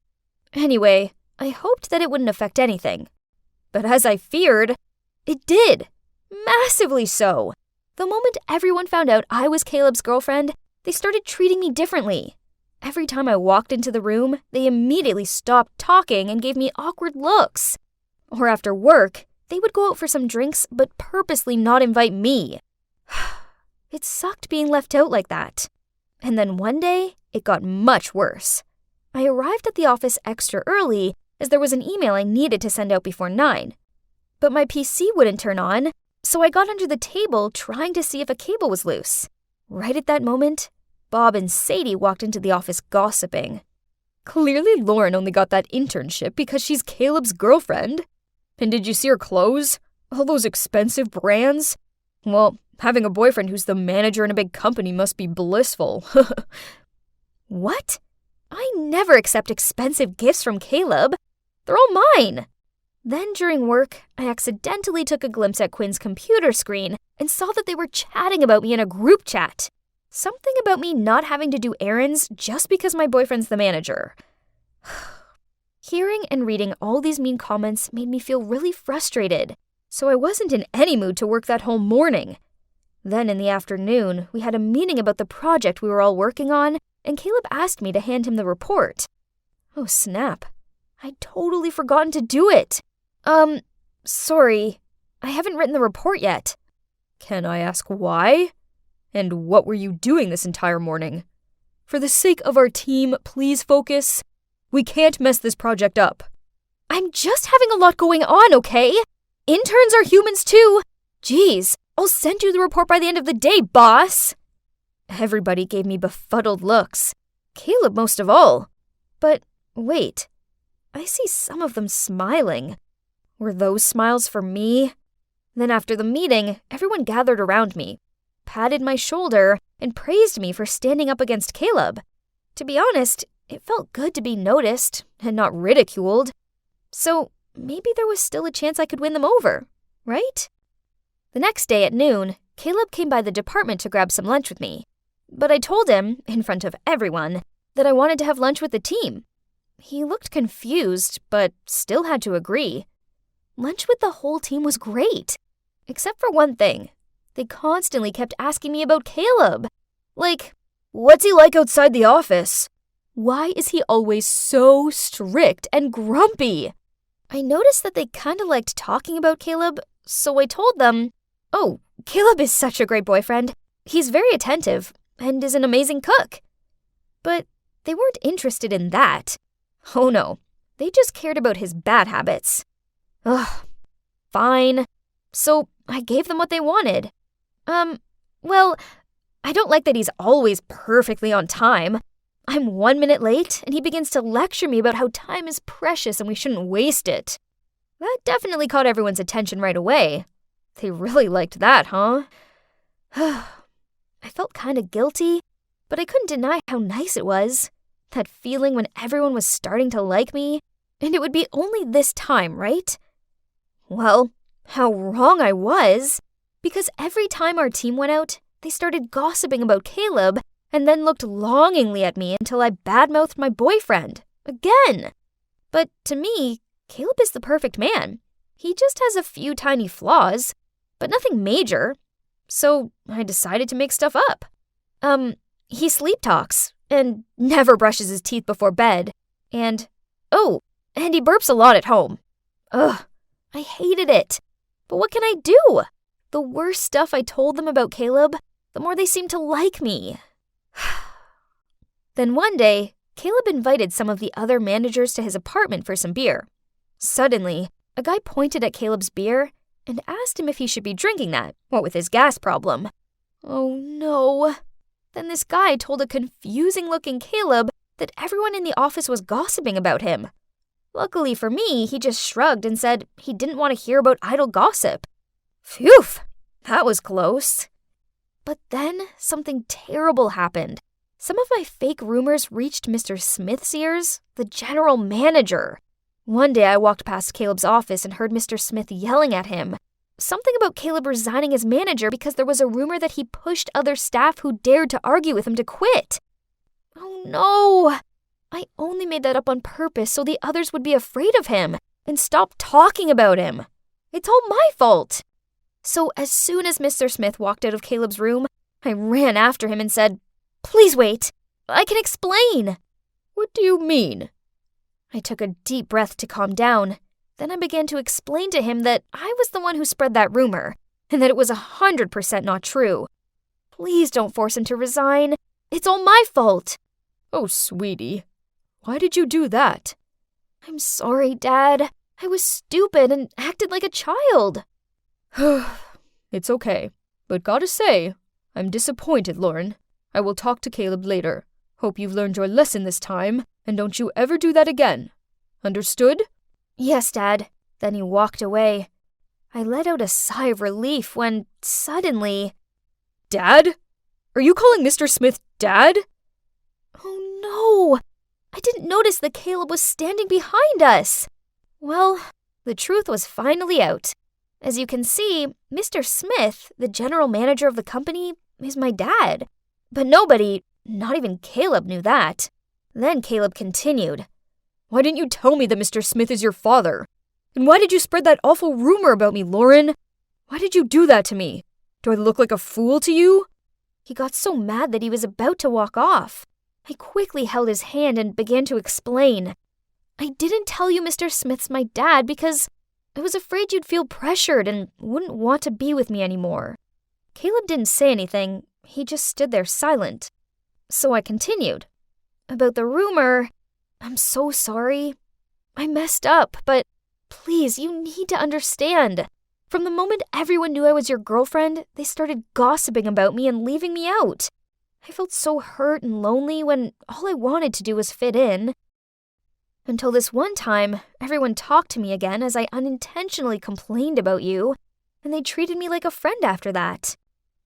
Anyway, I hoped that it wouldn't affect anything. But as I feared, it did. Massively so. The moment everyone found out I was Caleb's girlfriend, they started treating me differently. Every time I walked into the room, they immediately stopped talking and gave me awkward looks. Or after work, they would go out for some drinks but purposely not invite me. It sucked being left out like that. And then one day, it got much worse. I arrived at the office extra early as there was an email I needed to send out before 9. But my PC wouldn't turn on, so I got under the table trying to see if a cable was loose. Right at that moment, Bob and Sadie walked into the office gossiping. "Clearly Lauren only got that internship because she's Caleb's girlfriend. And did you see her clothes? All those expensive brands? Well, having a boyfriend who's the manager in a big company must be blissful." What? I never accept expensive gifts from Caleb. They're all mine. Then during work, I accidentally took a glimpse at Quinn's computer screen and saw that they were chatting about me in a group chat. Something about me not having to do errands just because my boyfriend's the manager. Hearing and reading all these mean comments made me feel really frustrated, so I wasn't in any mood to work that whole morning. Then in the afternoon, we had a meeting about the project we were all working on, and Caleb asked me to hand him the report. Oh snap, I'd totally forgotten to do it. Sorry, I haven't written the report yet. "Can I ask why? And what were you doing this entire morning? For the sake of our team, please focus. We can't mess this project up." I'm just having a lot going on, okay? Interns are humans too. Jeez, I'll send you the report by the end of the day, boss. Everybody gave me befuddled looks. Caleb most of all. But wait, I see some of them smiling. Were those smiles for me? Then after the meeting, everyone gathered around me, patted my shoulder, and praised me for standing up against Caleb. To be honest, it felt good to be noticed and not ridiculed. So maybe there was still a chance I could win them over, right? The next day at noon, Caleb came by the department to grab some lunch with me. But I told him, in front of everyone, that I wanted to have lunch with the team. He looked confused, but still had to agree. Lunch with the whole team was great. Except for one thing. They constantly kept asking me about Caleb. Like, what's he like outside the office? Why is he always so strict and grumpy? I noticed that they kind of liked talking about Caleb, so I told them, "Oh, Caleb is such a great boyfriend. He's very attentive and is an amazing cook." But they weren't interested in that. Oh no, they just cared about his bad habits. Ugh, fine. So I gave them what they wanted. Well, I don't like that he's always perfectly on time. I'm 1 minute late, and he begins to lecture me about how time is precious and we shouldn't waste it. That definitely caught everyone's attention right away. They really liked that, huh? I felt kind of guilty, but I couldn't deny how nice it was. That feeling when everyone was starting to like me, and it would be only this time, right? Well, how wrong I was. because every time our team went out, they started gossiping about Caleb and then looked longingly at me until I badmouthed my boyfriend. Again. But to me, Caleb is the perfect man. He just has a few tiny flaws, but nothing major. So I decided to make stuff up. He sleep talks and never brushes his teeth before bed. And he burps a lot at home. Ugh, I hated it. But what can I do? The worse stuff I told them about Caleb, the more they seemed to like me. Then one day, Caleb invited some of the other managers to his apartment for some beer. Suddenly, a guy pointed at Caleb's beer and asked him if he should be drinking that, what with his gas problem. Oh no. Then this guy told a confusing-looking Caleb that everyone in the office was gossiping about him. Luckily for me, he just shrugged and said he didn't want to hear about idle gossip. Phew, that was close. But then something terrible happened. Some of my fake rumors reached Mr. Smith's ears, the general manager. One day I walked past Caleb's office and heard Mr. Smith yelling at him. Something about Caleb resigning as manager because there was a rumor that he pushed other staff who dared to argue with him to quit. Oh no! I only made that up on purpose so the others would be afraid of him and stop talking about him. It's all my fault. So as soon as Mr. Smith walked out of Caleb's room, I ran after him and said, "Please wait. I can explain." "What do you mean?" I took a deep breath to calm down. Then I began to explain to him that I was the one who spread that rumor, and that it was 100% not true. Please don't force him to resign. It's all my fault. Oh, sweetie, why did you do that? I'm sorry, Dad. I was stupid and acted like a child. It's okay, but gotta say, I'm disappointed, Lauren. I will talk to Caleb later. Hope you've learned your lesson this time, and don't you ever do that again. Understood? Yes, Dad. Then he walked away. I let out a sigh of relief when, suddenly... Dad? Are you calling Mr. Smith Dad? Oh no! I didn't notice that Caleb was standing behind us. Well, the truth was finally out. As you can see, Mr. Smith, the general manager of the company, is my dad. But nobody, not even Caleb, knew that. Then Caleb continued. Why didn't you tell me that Mr. Smith is your father? And why did you spread that awful rumor about me, Lauren? Why did you do that to me? Do I look like a fool to you? He got so mad that he was about to walk off. I quickly held his hand and began to explain. I didn't tell you Mr. Smith's my dad because I was afraid you'd feel pressured and wouldn't want to be with me anymore. Caleb didn't say anything. He just stood there silent. So I continued. About the rumor, I'm so sorry. I messed up, but please, you need to understand. From the moment everyone knew I was your girlfriend, they started gossiping about me and leaving me out. I felt so hurt and lonely when all I wanted to do was fit in. Until this one time, everyone talked to me again as I unintentionally complained about you, and they treated me like a friend after that.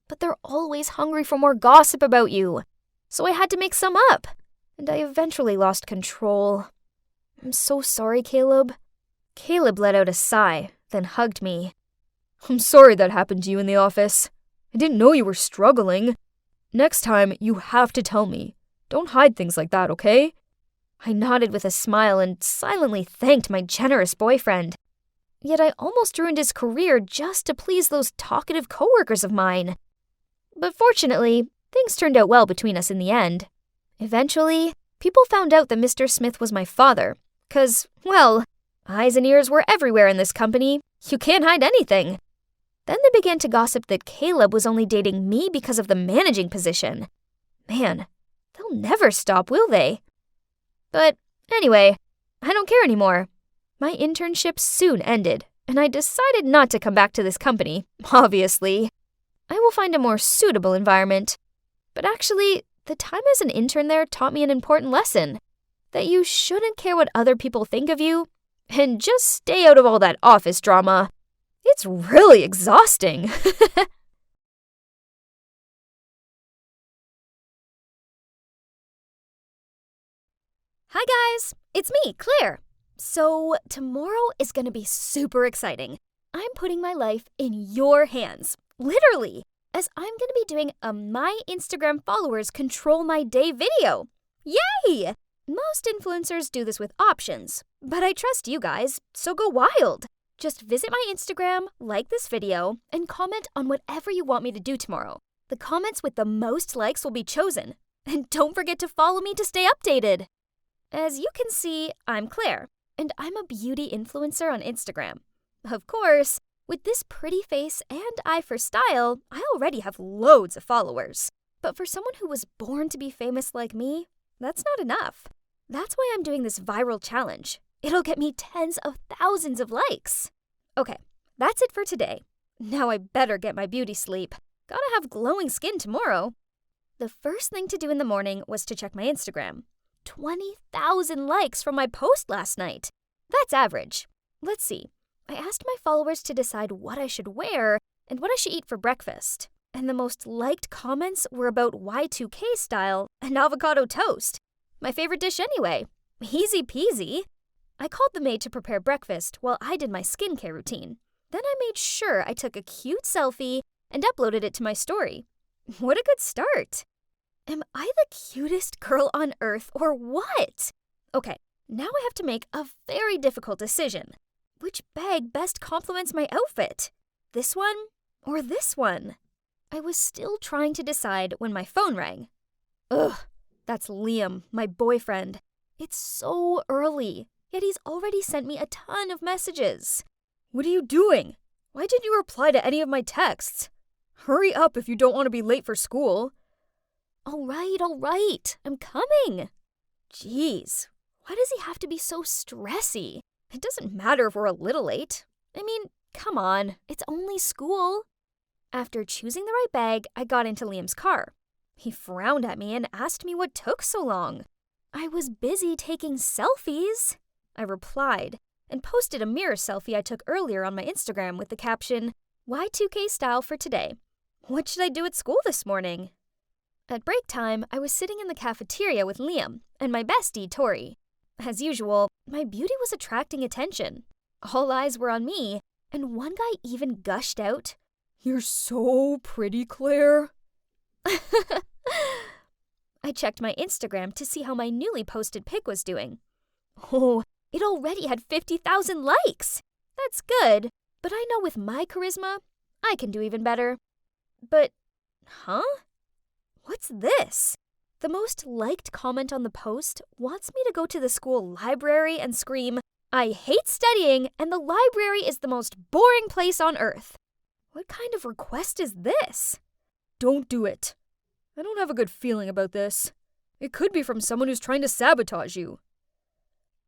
But they're always hungry for more gossip about you, so I had to make some up, and I eventually lost control. I'm so sorry, Caleb. Caleb let out a sigh, then hugged me. I'm sorry that happened to you in the office. I didn't know you were struggling. Next time, you have to tell me. Don't hide things like that, okay? I nodded with a smile and silently thanked my generous boyfriend. Yet I almost ruined his career just to please those talkative coworkers of mine. But fortunately, things turned out well between us in the end. Eventually, people found out that Mr. Smith was my father, 'cause, well, eyes and ears were everywhere in this company. You can't hide anything. Then they began to gossip that Caleb was only dating me because of the managing position. Man, they'll never stop, will they? But anyway, I don't care anymore. My internship soon ended, and I decided not to come back to this company, obviously. I will find a more suitable environment. But actually, the time as an intern there taught me an important lesson. That you shouldn't care what other people think of you, and just stay out of all that office drama. It's really exhausting. Hi guys, it's me, Claire. So tomorrow is going to be super exciting. I'm putting my life in your hands. Literally, as I'm going to be doing a My Instagram Followers Control My Day video. Yay! Most influencers do this with options, but I trust you guys, so go wild. Just visit my Instagram, like this video, and comment on whatever you want me to do tomorrow. The comments with the most likes will be chosen. And don't forget to follow me to stay updated. As you can see, I'm Claire, and I'm a beauty influencer on Instagram. Of course, with this pretty face and eye for style, I already have loads of followers. But for someone who was born to be famous like me, that's not enough. That's why I'm doing this viral challenge. It'll get me tens of thousands of likes. Okay, that's it for today. Now I better get my beauty sleep. Gotta have glowing skin tomorrow. The first thing to do in the morning was to check my Instagram. 20,000 likes from my post last night. That's average. Let's see. I asked my followers to decide what I should wear and what I should eat for breakfast. And the most liked comments were about Y2K style and avocado toast. My favorite dish anyway. Easy peasy. I called the maid to prepare breakfast while I did my skincare routine. Then I made sure I took a cute selfie and uploaded it to my story. What a good start. Am I the cutest girl on earth or what? Okay, now I have to make a very difficult decision. Which bag best complements my outfit? This one or this one? I was still trying to decide when my phone rang. Ugh, that's Liam, my boyfriend. It's so early, yet he's already sent me a ton of messages. What are you doing? Why didn't you reply to any of my texts? Hurry up if you don't want to be late for school. All right, I'm coming. Jeez, why does he have to be so stressy? It doesn't matter if we're a little late. I mean, come on, it's only school. After choosing the right bag, I got into Liam's car. He frowned at me and asked me what took so long. I was busy taking selfies. I replied and posted a mirror selfie I took earlier on my Instagram with the caption, Y2K style for today. What should I do at school this morning? At break time, I was sitting in the cafeteria with Liam and my bestie, Tori. As usual, my beauty was attracting attention. All eyes were on me, and one guy even gushed out, "You're so pretty, Claire." I checked my Instagram to see how my newly posted pic was doing. Oh, it already had 50,000 likes. That's good, but I know with my charisma, I can do even better. But, What's this? The most liked comment on the post wants me to go to the school library and scream, "I hate studying, and the library is the most boring place on earth." What kind of request is this? Don't do it. I don't have a good feeling about this. It could be from someone who's trying to sabotage you.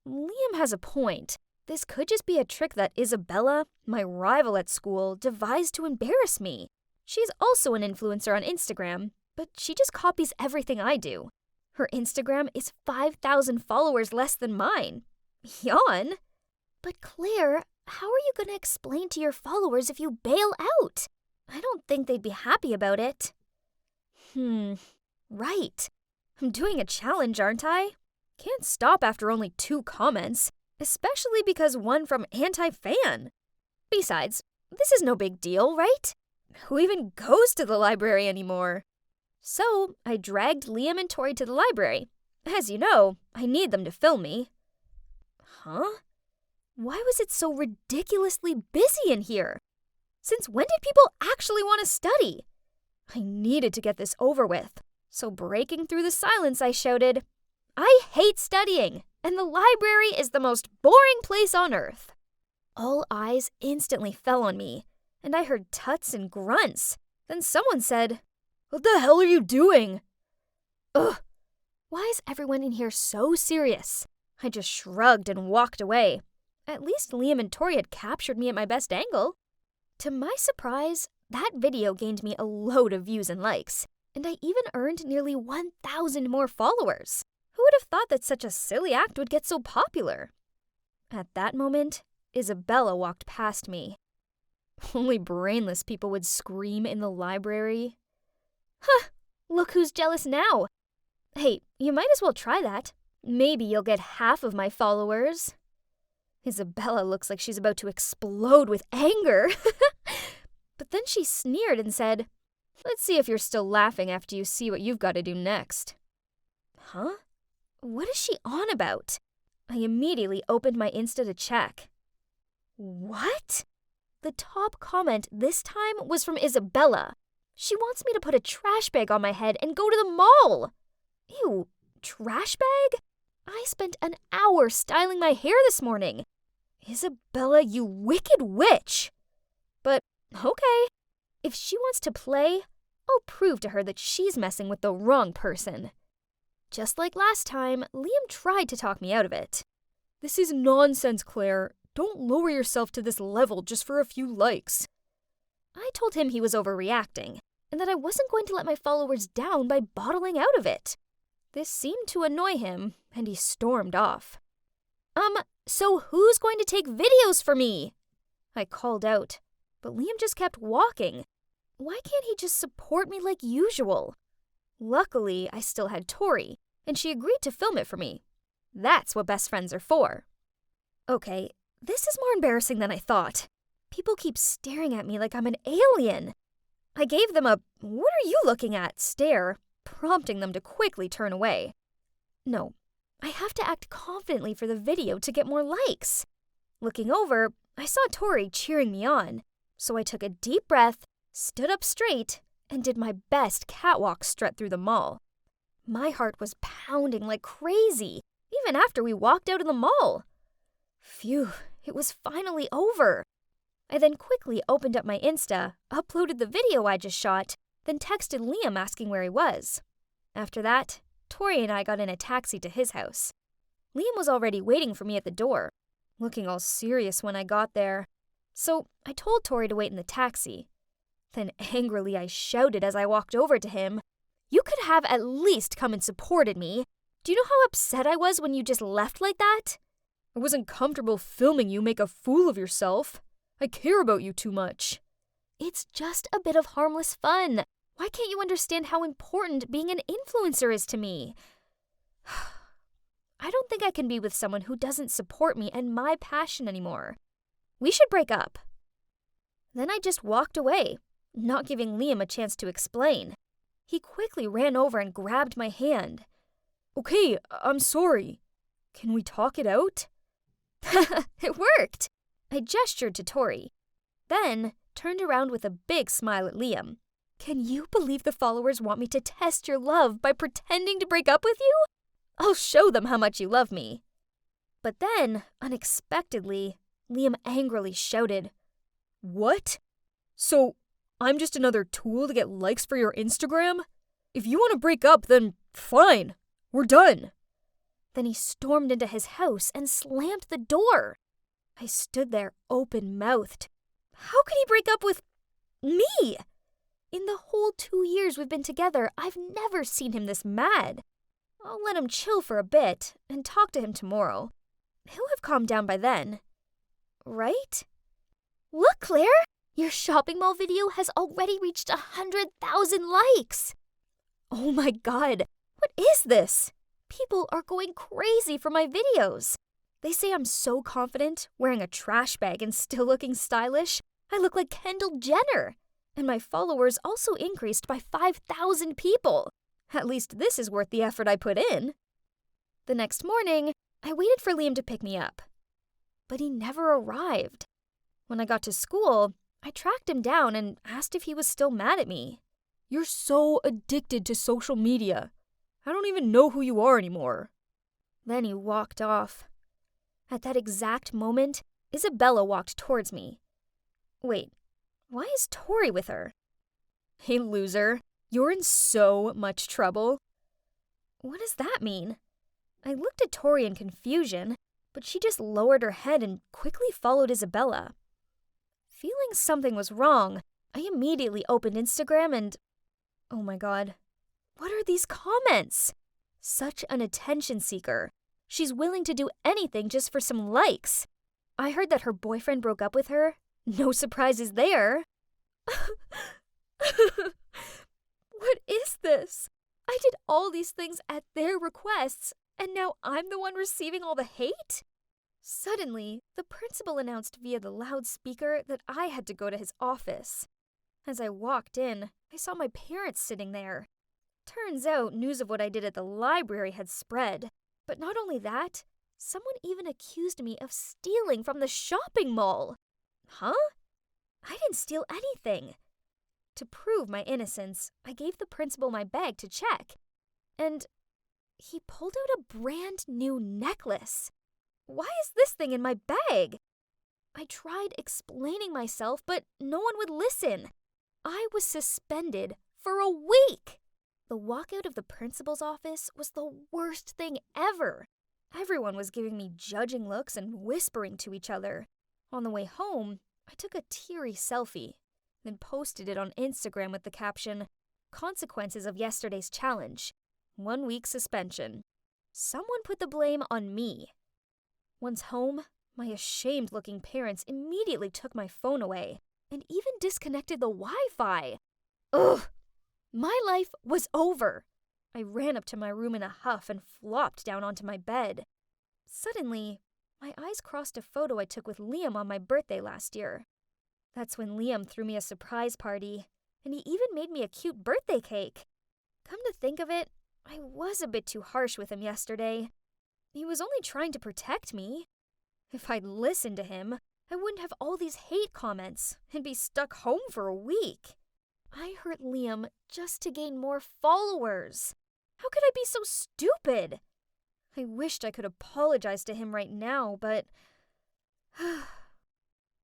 Liam has a point. This could just be a trick that Isabella, my rival at school, devised to embarrass me. She's also an influencer on Instagram, but she just copies everything I do. Her Instagram is 5,000 followers less than mine. Yawn. But Claire, how are you going to explain to your followers if you bail out? I don't think they'd be happy about it. Right. I'm doing a challenge, aren't I? Can't stop after only 2 comments, especially because one from anti-fan. Besides, this is no big deal, right? Who even goes to the library anymore? So, I dragged Liam and Tori to the library. As you know, I need them to film me. Why was it so ridiculously busy in here? Since when did people actually want to study? I needed to get this over with. So breaking through the silence, I shouted, "I hate studying, and the library is the most boring place on earth." All eyes instantly fell on me, and I heard tuts and grunts. Then someone said, "What the hell are you doing?" Ugh, why is everyone in here so serious? I just shrugged and walked away. At least Liam and Tori had captured me at my best angle. To my surprise, that video gained me a load of views and likes, and I even earned nearly 1,000 more followers. Who would have thought that such a silly act would get so popular? At that moment, Isabella walked past me. Only brainless people would scream in the library. Look who's jealous now. Hey, you might as well try that. Maybe you'll get half of my followers. Isabella looks like she's about to explode with anger. But Then she sneered and said, "Let's see if you're still laughing after you see what you've got to do next." Huh? What is she on about? I immediately opened my Insta to check. What? The top comment this time was from Isabella. She wants me to put a trash bag on my head and go to the mall. Ew, trash bag? I spent an hour styling my hair this morning. Isabella, you wicked witch. But, okay. If she wants to play, I'll prove to her that she's messing with the wrong person. Just like last time, Liam tried to talk me out of it. This is nonsense, Claire. Don't lower yourself to this level just for a few likes. I told him he was overreacting, and that I wasn't going to let my followers down by bottling out of it. This seemed to annoy him, and he stormed off. So who's going to take videos for me? I called out, but Liam just kept walking. Why can't he just support me like usual? Luckily, I still had Tori, and she agreed to film it for me. That's what best friends are for. Okay, this is more embarrassing than I thought. People keep staring at me like I'm an alien. I gave them a "what are you looking at" stare, prompting them to quickly turn away. No, I have to act confidently for the video to get more likes. Looking over, I saw Tori cheering me on, so I took a deep breath, stood up straight, and did my best catwalk strut through the mall. My heart was pounding like crazy, even after we walked out of the mall. Phew, it was finally over. I then quickly opened up my Insta, uploaded the video I just shot, then texted Liam asking where he was. After that, Tori and I got in a taxi to his house. Liam was already waiting for me at the door, looking all serious when I got there. So I told Tori to wait in the taxi. Then angrily I shouted as I walked over to him, "You could have at least come and supported me. Do you know how upset I was when you just left like that?" I wasn't comfortable filming you make a fool of yourself. I care about you too much. It's just a bit of harmless fun. Why can't you understand how important being an influencer is to me? I don't think I can be with someone who doesn't support me and my passion anymore. We should break up. Then I just walked away, not giving Liam a chance to explain. He quickly ran over and grabbed my hand. Okay, I'm sorry. Can we talk it out? It worked! I gestured to Tori, then turned around with a big smile at Liam. "Can you believe the followers want me to test your love by pretending to break up with you? I'll show them how much you love me." But then, unexpectedly, Liam angrily shouted, "What? So, I'm just another tool to get likes for your Instagram? If you want to break up, then fine. We're done." Then he stormed into his house and slammed the door. I stood there open-mouthed. How could he break up with me? In the whole 2 years we've been together, I've never seen him this mad. I'll let him chill for a bit and talk to him tomorrow. He'll have calmed down by then. Right? Look, Claire! Your shopping mall video has already reached 100,000 likes! Oh my god, what is this? People are going crazy for my videos. They say I'm so confident, wearing a trash bag and still looking stylish. I look like Kendall Jenner. And my followers also increased by 5,000 people. At least this is worth the effort I put in. The next morning, I waited for Liam to pick me up. But he never arrived. When I got to school, I tracked him down and asked if he was still mad at me. You're so addicted to social media. I don't even know who you are anymore. Then he walked off. At that exact moment, Isabella walked towards me. Wait, why is Tori with her? Hey, loser, you're in so much trouble. What does that mean? I looked at Tori in confusion, but she just lowered her head and quickly followed Isabella. Feeling something was wrong, I immediately opened Instagram and... oh my god. What are these comments? Such an attention seeker. She's willing to do anything just for some likes. I heard that her boyfriend broke up with her. No surprises there. What is this? I did all these things at their requests, and now I'm the one receiving all the hate? Suddenly, the principal announced via the loudspeaker that I had to go to his office. As I walked in, I saw my parents sitting there. Turns out news of what I did at the library had spread. But not only that, someone even accused me of stealing from the shopping mall. Huh? I didn't steal anything. To prove my innocence, I gave the principal my bag to check. And he pulled out a brand new necklace. Why is this thing in my bag? I tried explaining myself, but no one would listen. I was suspended for a week. The walkout of the principal's office was the worst thing ever. Everyone was giving me judging looks and whispering to each other. On the way home, I took a teary selfie, then posted it on Instagram with the caption, "Consequences of yesterday's challenge. 1 week suspension." Someone put the blame on me. Once home, my ashamed-looking parents immediately took my phone away and even disconnected the Wi-Fi. Ugh! My life was over. I ran up to my room in a huff and flopped down onto my bed. Suddenly, my eyes crossed a photo I took with Liam on my birthday last year. That's when Liam threw me a surprise party, and he even made me a cute birthday cake. Come to think of it, I was a bit too harsh with him yesterday. He was only trying to protect me. If I'd listened to him, I wouldn't have all these hate comments and be stuck home for a week. I hurt Liam just to gain more followers. How could I be so stupid? I wished I could apologize to him right now, but...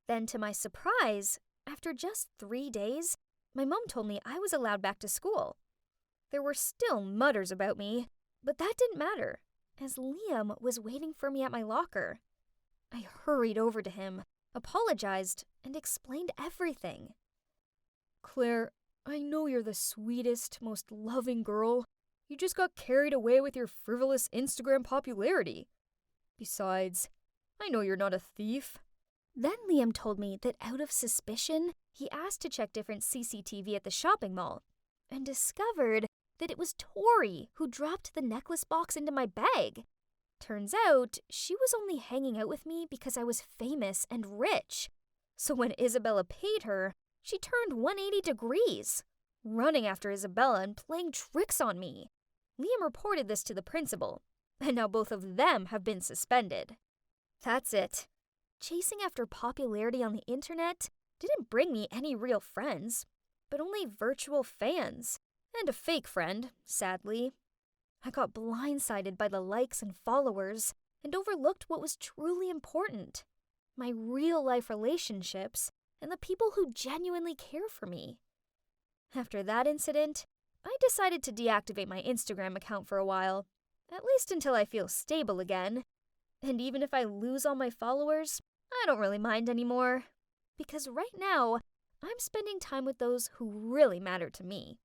Then to my surprise, after just 3 days, my mom told me I was allowed back to school. There were still mutters about me, but that didn't matter, as Liam was waiting for me at my locker. I hurried over to him, apologized, and explained everything. "Claire, I know you're the sweetest, most loving girl. You just got carried away with your frivolous Instagram popularity. Besides, I know you're not a thief." Then Liam told me that out of suspicion, he asked to check different CCTV at the shopping mall and discovered that it was Tori who dropped the necklace box into my bag. Turns out, she was only hanging out with me because I was famous and rich. So when Isabella paid her, she turned 180 degrees, running after Isabella and playing tricks on me. Liam reported this to the principal, and now both of them have been suspended. That's it. Chasing after popularity on the internet didn't bring me any real friends, but only virtual fans, and a fake friend, sadly. I got blindsided by the likes and followers and overlooked what was truly important, my real-life relationships and the people who genuinely care for me. After that incident, I decided to deactivate my Instagram account for a while, at least until I feel stable again. And even if I lose all my followers, I don't really mind anymore. Because right now, I'm spending time with those who really matter to me.